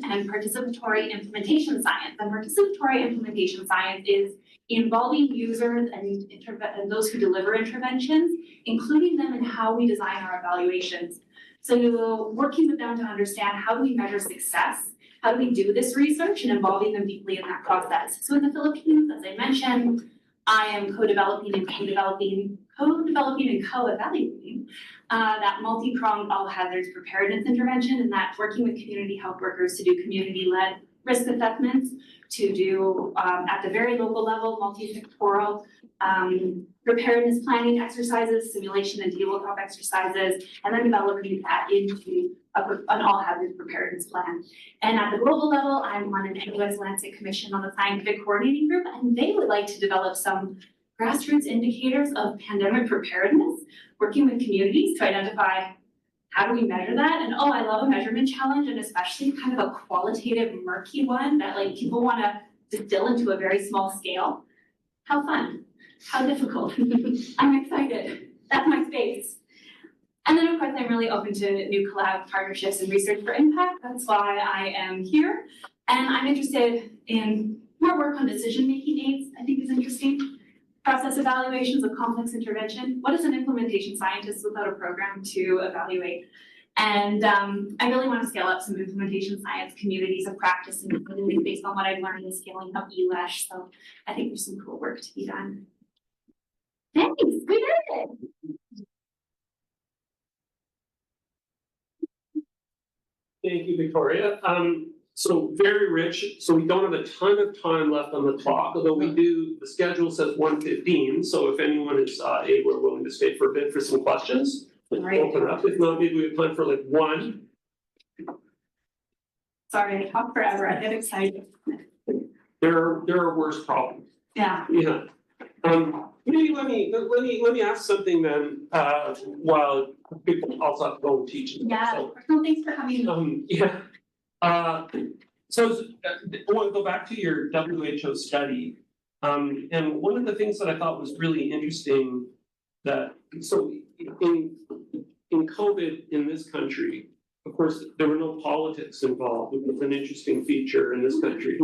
and participatory implementation science. And participatory implementation science is involving users and those who deliver interventions, including them in how we design our evaluations. So working with them to understand, how do we measure success? How do we do this research, and involving them deeply in that process? So in the Philippines, as I mentioned, I am co-developing and co-evaluating that multi-pronged all hazards preparedness intervention, and that's working with community health workers to do community-led risk assessments, to do at the very local level, multi-sectoral preparedness planning exercises, simulation and tabletop exercises, and then developing that into an all hazards preparedness plan. And at the global level, I'm on an US Lancet Commission on the Scientific Coordinating Group, and they would like to develop some grassroots indicators of pandemic preparedness, working with communities to identify how do we measure that? And oh, I love a measurement challenge, and especially kind of a qualitative, murky one that like people want to distill into a very small scale. How fun, how difficult. I'm excited, that's my space. And then of course, I'm really open to new collab partnerships and research for impact. That's why I am here. And I'm interested in more work on decision-making aids, I think is interesting. Process evaluations of complex intervention. What is an implementation scientist without a program to evaluate? And I really want to scale up some implementation science communities of practice and community based on what I've learned in scaling up ELASH. So I think there's some cool work to be done. Thanks, we did it. Thank you, Victoria. So very rich. So we don't have a ton of time left on the clock, although we do, the schedule says 1:15. So if anyone is able or willing to stay for a bit for some questions, Right. open it up. If not, maybe we have time for like one. Sorry, I talk forever. I get excited. There are worse problems. Yeah. Yeah. Maybe let me ask something then, while people also have to go and teach. Yeah. So, No, thanks for coming. yeah. So I want to go back to your WHO study. And one of the things that I thought was really interesting that, so in COVID in this country, of course, there were no politics involved. It was an interesting feature in this country.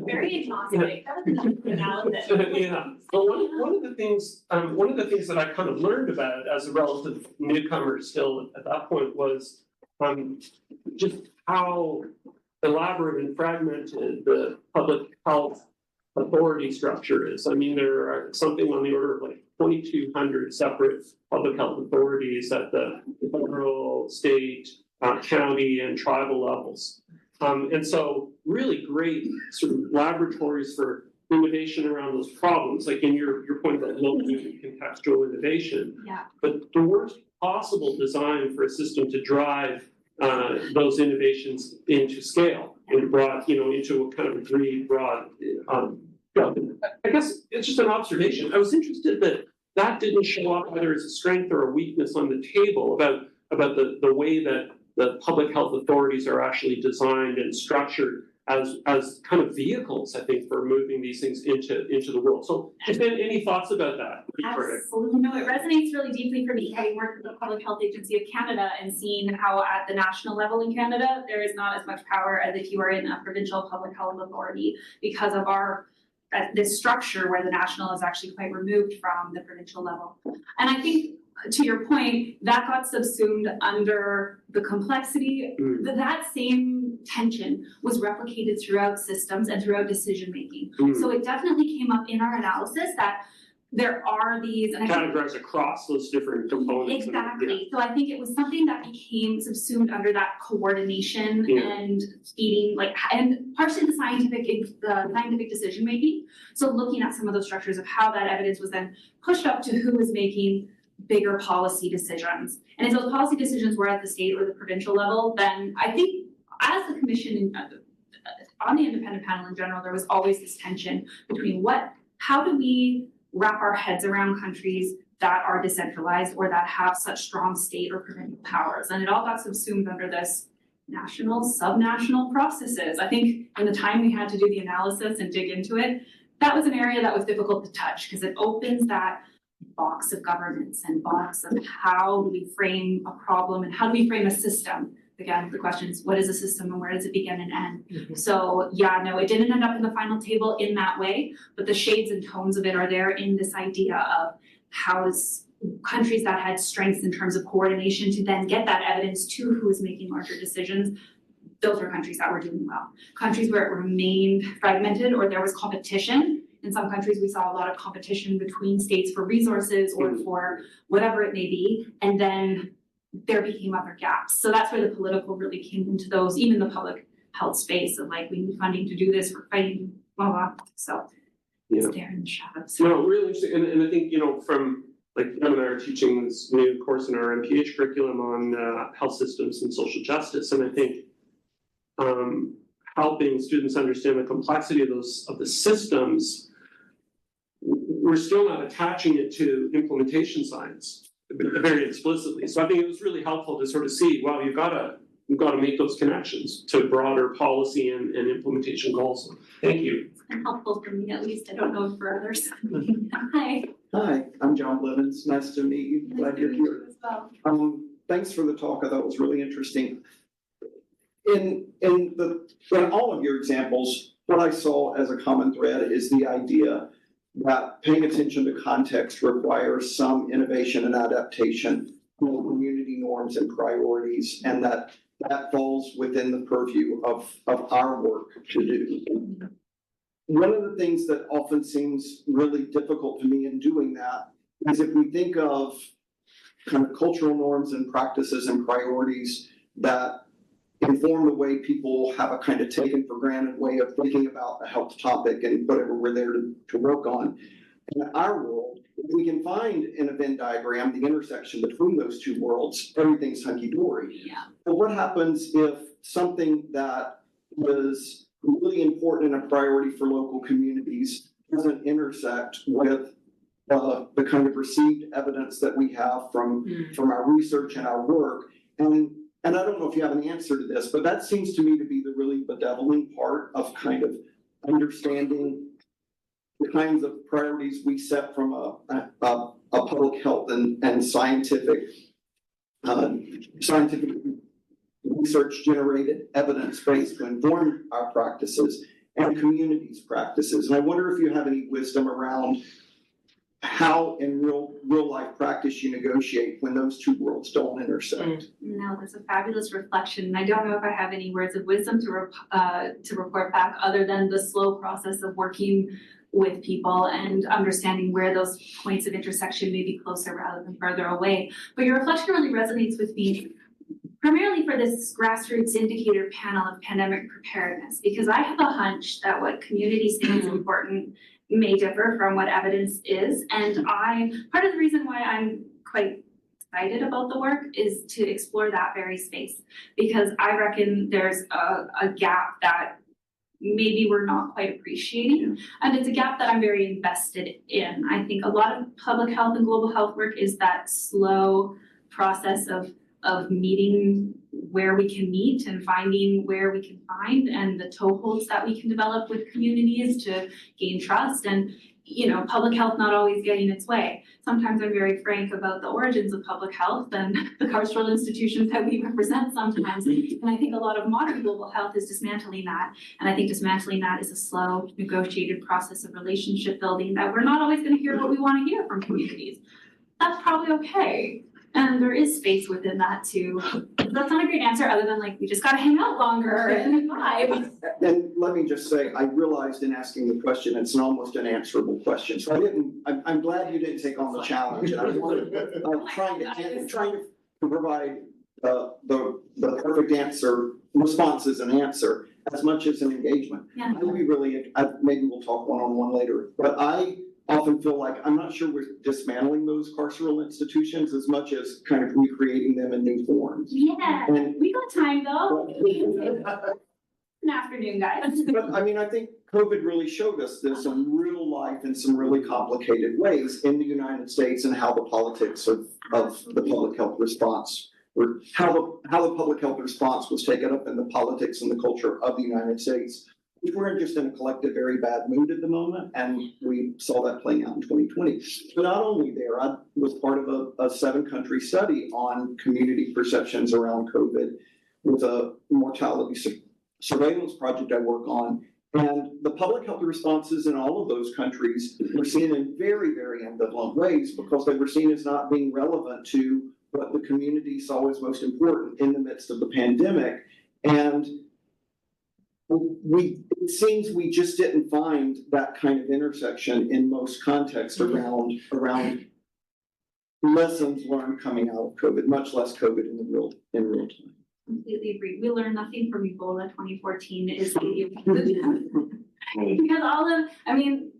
Very agnostic. That was another analysis. Yeah, but one of the things that I kind of learned about as a relative newcomer still at that point was just how elaborate and fragmented the public health authority structure is. I mean, there are something on the order of like 2,200 separate public health authorities at the federal, state, county, and tribal levels. And so really great sort of laboratories for innovation around those problems, like in your point about local contextual innovation. Yeah. But the worst possible design for a system to drive those innovations into scale and brought, into a kind of agreed broad. I guess it's just an observation. I was interested that didn't show up either as a strength or a weakness on the table about the way that the public health authorities are actually designed and structured as kind of vehicles, I think, for moving these things into the world. So just any thoughts about that? Absolutely. No, it resonates really deeply for me, having worked with the Public Health Agency of Canada and seeing how at the national level in Canada, there is not as much power as if you are in a provincial public health authority because of this structure where the national is actually quite removed from the provincial level. And I think, to your point, that got subsumed under the complexity. That same tension was replicated throughout systems and throughout decision making. So it definitely came up in our analysis that there are these categorized across those different components. Exactly. So I think it was something that became subsumed under that coordination and feeding, and partially the scientific decision making. So looking at some of those structures of how that evidence was then pushed up to who was making bigger policy decisions. And if those policy decisions were at the state or the provincial level, then I think as the commission on the independent panel in general, there was always this tension between how do we wrap our heads around countries that are decentralized or that have such strong state or provincial powers. And it all got subsumed under this national, subnational processes. I think in the time we had to do the analysis and dig into it, that was an area that was difficult to touch because it opens that box of governance and box of how do we frame a problem and how do we frame a system. Again, the question is, what is a system and where does it begin and end? So yeah, no, it didn't end up in the final table in that way, but the shades and tones of it are there in this idea of how is countries that had strengths in terms of coordination to then get that evidence to who is making larger decisions. Those are countries that were doing well. Countries where it remained fragmented or there was competition. In some countries, we saw a lot of competition between states for resources or for whatever it may be, and then there became other gaps. So that's where the political really came into those, even the public health space of like, we need funding to do this, we're fighting, blah, blah, so. Yeah. It's there in the shadows. No, really interesting, and I think, from, like, Deb and I are teaching this new course in our MPH curriculum on health systems and social justice, and I think helping students understand the complexity of the systems, we're still not attaching it to implementation science very explicitly. So I think it was really helpful to sort of see, wow, you've got to make those connections to broader policy and implementation goals. So thank you. It's been helpful for me, at least. I don't know for others. Hi. Hi, I'm John Blevins. Nice to meet you. Glad you're here. As well. Thanks for the talk. I thought it was really interesting. In all of your examples, what I saw as a common thread is the idea that paying attention to context requires some innovation and adaptation of community norms and priorities, and that falls within the purview of our work to do. One of the things that often seems really difficult to me in doing that is if we think of kind of cultural norms and practices and priorities that inform the way people have a kind of taken for granted way of thinking about a health topic and whatever we're there to work on. In our world, if we can find in a Venn diagram the intersection between those two worlds, everything's hunky-dory. Yeah. But what happens if something that is really important and a priority for local communities doesn't intersect with the kind of received evidence that we have from our research and our work? And I don't know if you have an answer to this, but that seems to me to be the really bedeviling part of kind of understanding the kinds of priorities we set from a public health and scientific research generated evidence base to inform our practices and communities' practices. And I wonder if you have any wisdom around how in real life practice you negotiate when those two worlds don't intersect. No, that's a fabulous reflection. I don't know if I have any words of wisdom to report back other than the slow process of working with people and understanding where those points of intersection may be closer rather than further away. But your reflection really resonates with me, primarily for this grassroots indicator panel of pandemic preparedness, because I have a hunch that what communities think is important may differ from what evidence is. And part of the reason why I'm quite excited about the work is to explore that very space, because I reckon there's a gap that maybe we're not quite appreciating. And it's a gap that I'm very invested in. I think a lot of public health and global health work is that slow process of meeting where we can meet and finding where we can find and the toeholds that we can develop with communities to gain trust. And public health not always getting its way. Sometimes I'm very frank about the origins of public health and the carceral institutions that we represent sometimes. And I think a lot of modern global health is dismantling that. And I think dismantling that is a slow, negotiated process of relationship building that we're not always going to hear what we want to hear from communities. That's probably okay. And there is space within that too. That's not a great answer other than like, we just gotta hang out longer and vibe. And let me just say, I realized in asking the question, it's an almost unanswerable question. So I'm glad you didn't take on the challenge. And I was trying to provide the perfect answer, response as an answer, as much as an engagement. Yeah. Maybe we'll talk one-on-one later, but I often feel like I'm not sure we're dismantling those carceral institutions as much as kind of recreating them in new forms. Yeah, And we got time though. An afternoon, guys. But I mean, I think COVID really showed us this in real life in some really complicated ways in the United States, and how the politics of the public health response, or how the public health response was taken up in the politics and the culture of the United States. We're just in a collective very bad mood at the moment, and we saw that playing out in 2020. But not only there, I was part of a 7-country study on community perceptions around COVID with a mortality surveillance project I work on. And the public health responses in all of those countries were seen in very, very ambivalent ways, because they were seen as not being relevant to what the community saw as most important in the midst of the pandemic. And it seems we just didn't find that kind of intersection in most contexts around lessons learned coming out of COVID, much less COVID in real time. Completely agree. We learned nothing from Ebola 2014 is because all of, I mean,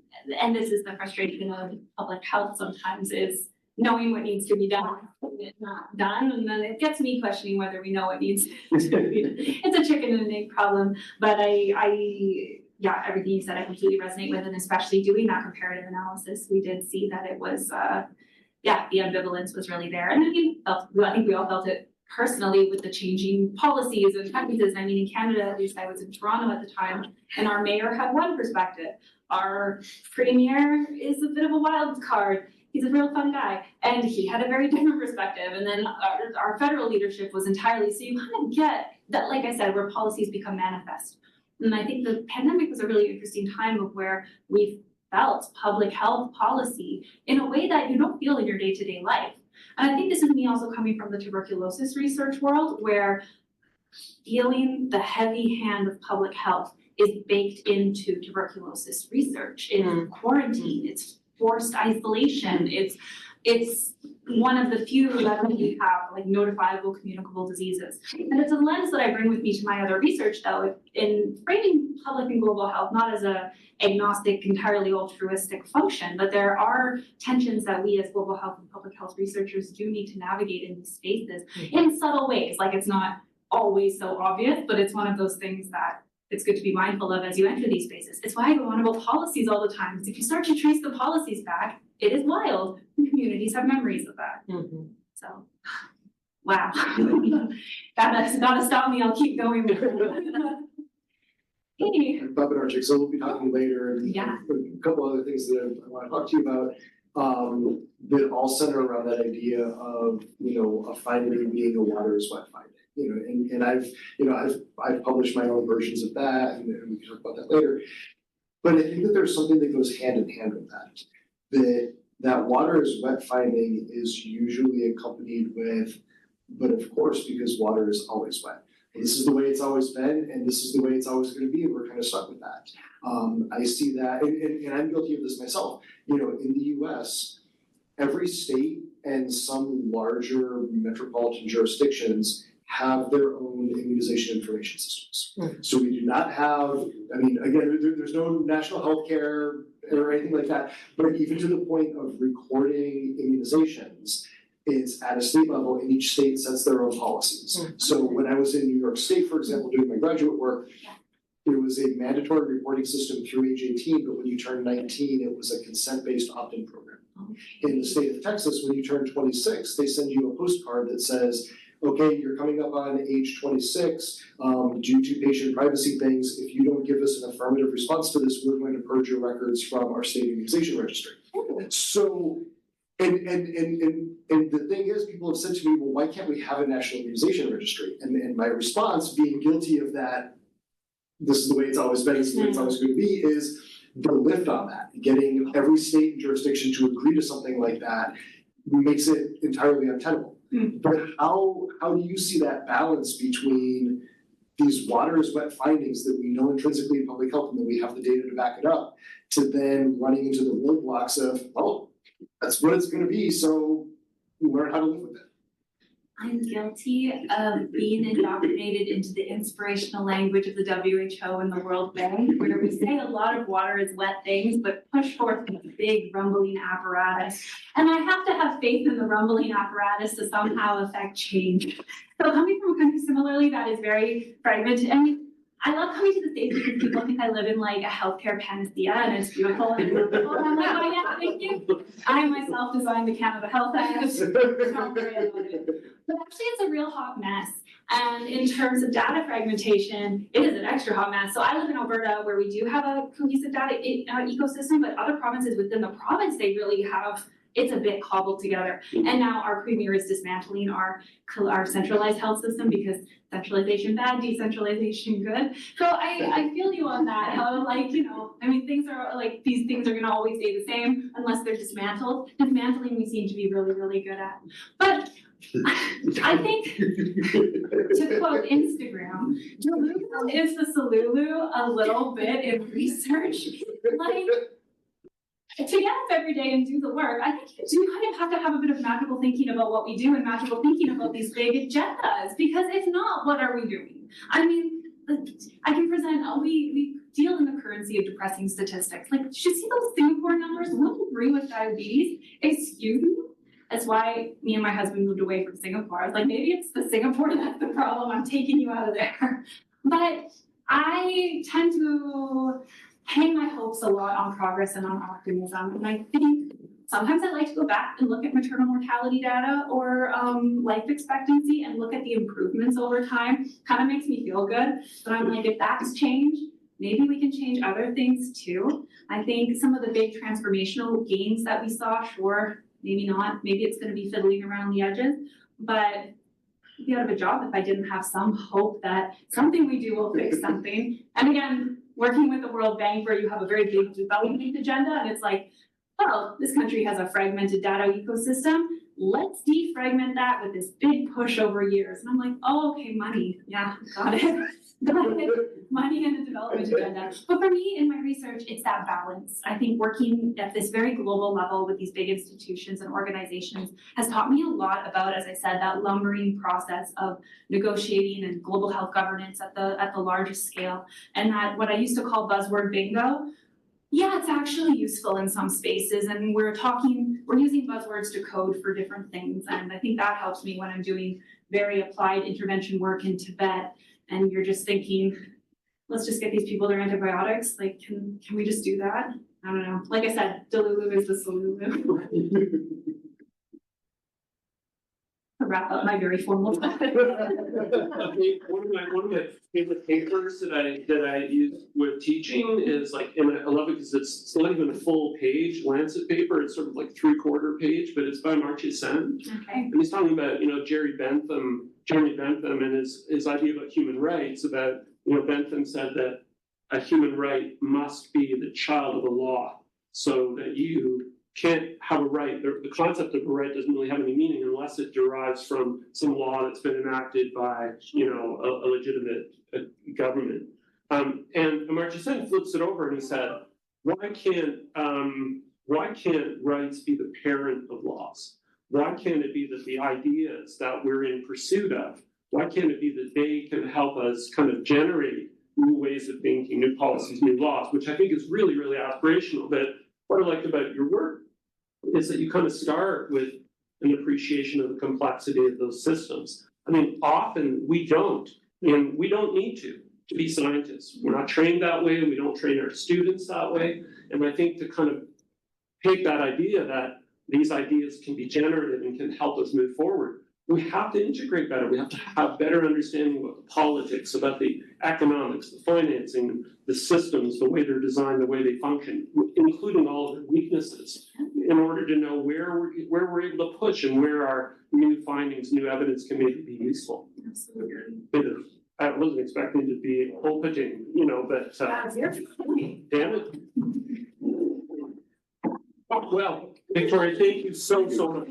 and this is the frustration of public health sometimes is knowing what needs to be done, and it's not done, and then it gets me questioning whether we know what needs to be done. It's a chicken and an egg problem, but yeah, everything you said I completely resonate with, and especially doing that comparative analysis, we did see that it was, yeah, the ambivalence was really there, and I think we all felt it personally with the changing policies and practices. I mean, in Canada, at least I was in Toronto at the time, and our mayor had one perspective. Our premier is a bit of a wild card. He's a real fun guy, and he had a very different perspective. And then our federal leadership was entirely, so you kind of get that, like I said, where policies become manifest. And I think the pandemic was a really interesting time of where we felt public health policy in a way that you don't feel in your day-to-day life. And I think this is me also coming from the tuberculosis research world, where feeling the heavy hand of public health is baked into tuberculosis research. It's quarantine, it's forced isolation, it's one of the few that we have like notifiable communicable diseases. And it's a lens that I bring with me to my other research though, in framing public and global health, not as a agnostic, entirely altruistic function, but there are tensions that we as global health and public health researchers do need to navigate in these spaces in subtle ways. Like it's not always so obvious, but it's one of those things that it's good to be mindful of as you enter these spaces. It's why I go on about policies all the time, because if you start to trace the policies back, it is wild. Communities have memories of that. So, wow. gotta stop me, I'll keep going. Hey. Bob and Archie, so we'll be talking later, and Yeah. a couple other things that I want to talk to you about that all center around that idea of, a finding being a water is wet finding. And I've published my own versions of that, and we can talk about that later. But I think that there's something that goes hand in hand with that. That water is wet finding is usually accompanied with, but of course, because water is always wet. And this is the way it's always been, and this is the way it's always going to be, and we're kind of stuck with that. I see that, and I'm guilty of this myself. In the US, every state and some larger metropolitan jurisdictions have their own immunization information systems. So we do not have, again, there's no national healthcare or anything like that, but even to the point of recording immunizations, it's at a state level, and each state sets their own policies. So when I was in New York State, for example, doing my graduate work, it was a mandatory reporting system through age 18, but when you turn 19, it was a consent-based opt-in program. In the state of Texas, when you turn 26, they send you a postcard that says, okay, you're coming up on age 26, due to patient privacy things, if you don't give us an affirmative response to this, we're going to purge your records from our state immunization registry. So, and the thing is, people have said to me, well, why can't we have a national immunization registry? And my response, being guilty of that, this is the way it's always been, this is the way it's always going to be, is the lift on that. Getting every state and jurisdiction to agree to something like that makes it entirely untenable. But how do you see that balance between these water is wet findings that we know intrinsically in public health and that we have the data to back it up, to then running into the roadblocks of, well, that's what it's going to be, so we learn how to live with it. I'm guilty of being indoctrinated into the inspirational language of the WHO and the World Bank, where we say a lot of water is wet things, but push forth a big rumbling apparatus. And I have to have faith in the rumbling apparatus to somehow affect change. So coming from a country similarly that is very fragmented, I love coming to the States because people think I live in like a healthcare panacea and it's beautiful and wonderful. And I'm like, oh yeah, thank you. I myself designed the Canada Health Act. But actually it's a real hot mess. And in terms of data fragmentation, it is an extra hot mess. So I live in Alberta where we do have a cohesive data ecosystem, but other provinces within the province, they really have, it's a bit cobbled together. And now our premier is dismantling our centralized health system because centralization bad, decentralization good. So I feel you on that, how things are like, these things are gonna always stay the same unless they're dismantled. Dismantling we seem to be really, really good at. But I think, to quote Instagram, Delulu is the Salulu a little bit in research. Like, to get up every day and do the work, I think you do kind of have to have a bit of magical thinking about what we do and magical thinking about these big agendas, because if not, what are we doing? I mean, I can present, we deal in the currency of depressing statistics. Like, did you see those Singapore numbers? 1 in 3 with diabetes. Excuse me? That's why me and my husband moved away from Singapore. I was like, maybe it's the Singapore that's the problem. I'm taking you out of there. But I tend to hang my hopes a lot on progress and on optimism. And I think sometimes I like to go back and look at maternal mortality data or life expectancy and look at the improvements over time. Kind of makes me feel good. But I'm like, if that's changed, maybe we can change other things too. I think some of the big transformational gains that we saw, sure, maybe not. Maybe it's going to be fiddling around the edges. But I'd be out of a job if I didn't have some hope that something we do will fix something. And again, working with the World Bank, where you have a very big development agenda, and it's like, oh, this country has a fragmented data ecosystem. Let's defragment that with this big push over years. And I'm like, oh, okay, money. Yeah, got it. Got it. Money and the development agenda. But for me, in my research, it's that balance. I think working at this very global level with these big institutions and organizations has taught me a lot about, as I said, that lumbering process of negotiating and global health governance at the largest scale. And that what I used to call buzzword bingo, yeah, it's actually useful in some spaces, and we're using buzzwords to code for different things, and I think that helps me when I'm doing very applied intervention work in Tibet, and you're just thinking, let's just get these people their antibiotics, like, can we just do that? I don't know. Like I said, Delulu is the Solulu. To wrap up my very formal talk. One of my favorite papers that I use with teaching is like, and I love it because it's not even a full page Lancet paper, it's sort of like 3/4 page, but it's by Marchessin. Okay. And he's talking about, Jeremy Bentham and his idea about human rights, about, Bentham said that a human right must be the child of the law, so that you can't have a right. The concept of a right doesn't really have any meaning unless it derives from some law that's been enacted by, a legitimate government. And Amartya Sen flips it over and he said, why can't rights be the parent of laws? Why can't it be that the ideas that we're in pursuit of, why can't it be that they can help us kind of generate new ways of thinking, new policies, new laws, which I think is really, really aspirational. But what I liked about your work is that you kind of start with an appreciation of the complexity of those systems. I mean, often we don't, and we don't need to be scientists. We're not trained that way. We don't train our students that way. And I think to kind of take that idea that these ideas can be generative and can help us move forward, we have to integrate better. We have to have better understanding about the politics, about the economics, the financing, the systems, the way they're designed, the way they function, including all of their weaknesses, in order to know where we're able to push and where our new findings, new evidence can maybe be useful. Absolutely. I wasn't expecting to be opening, but damn it. Well, Victoria, thank you so much.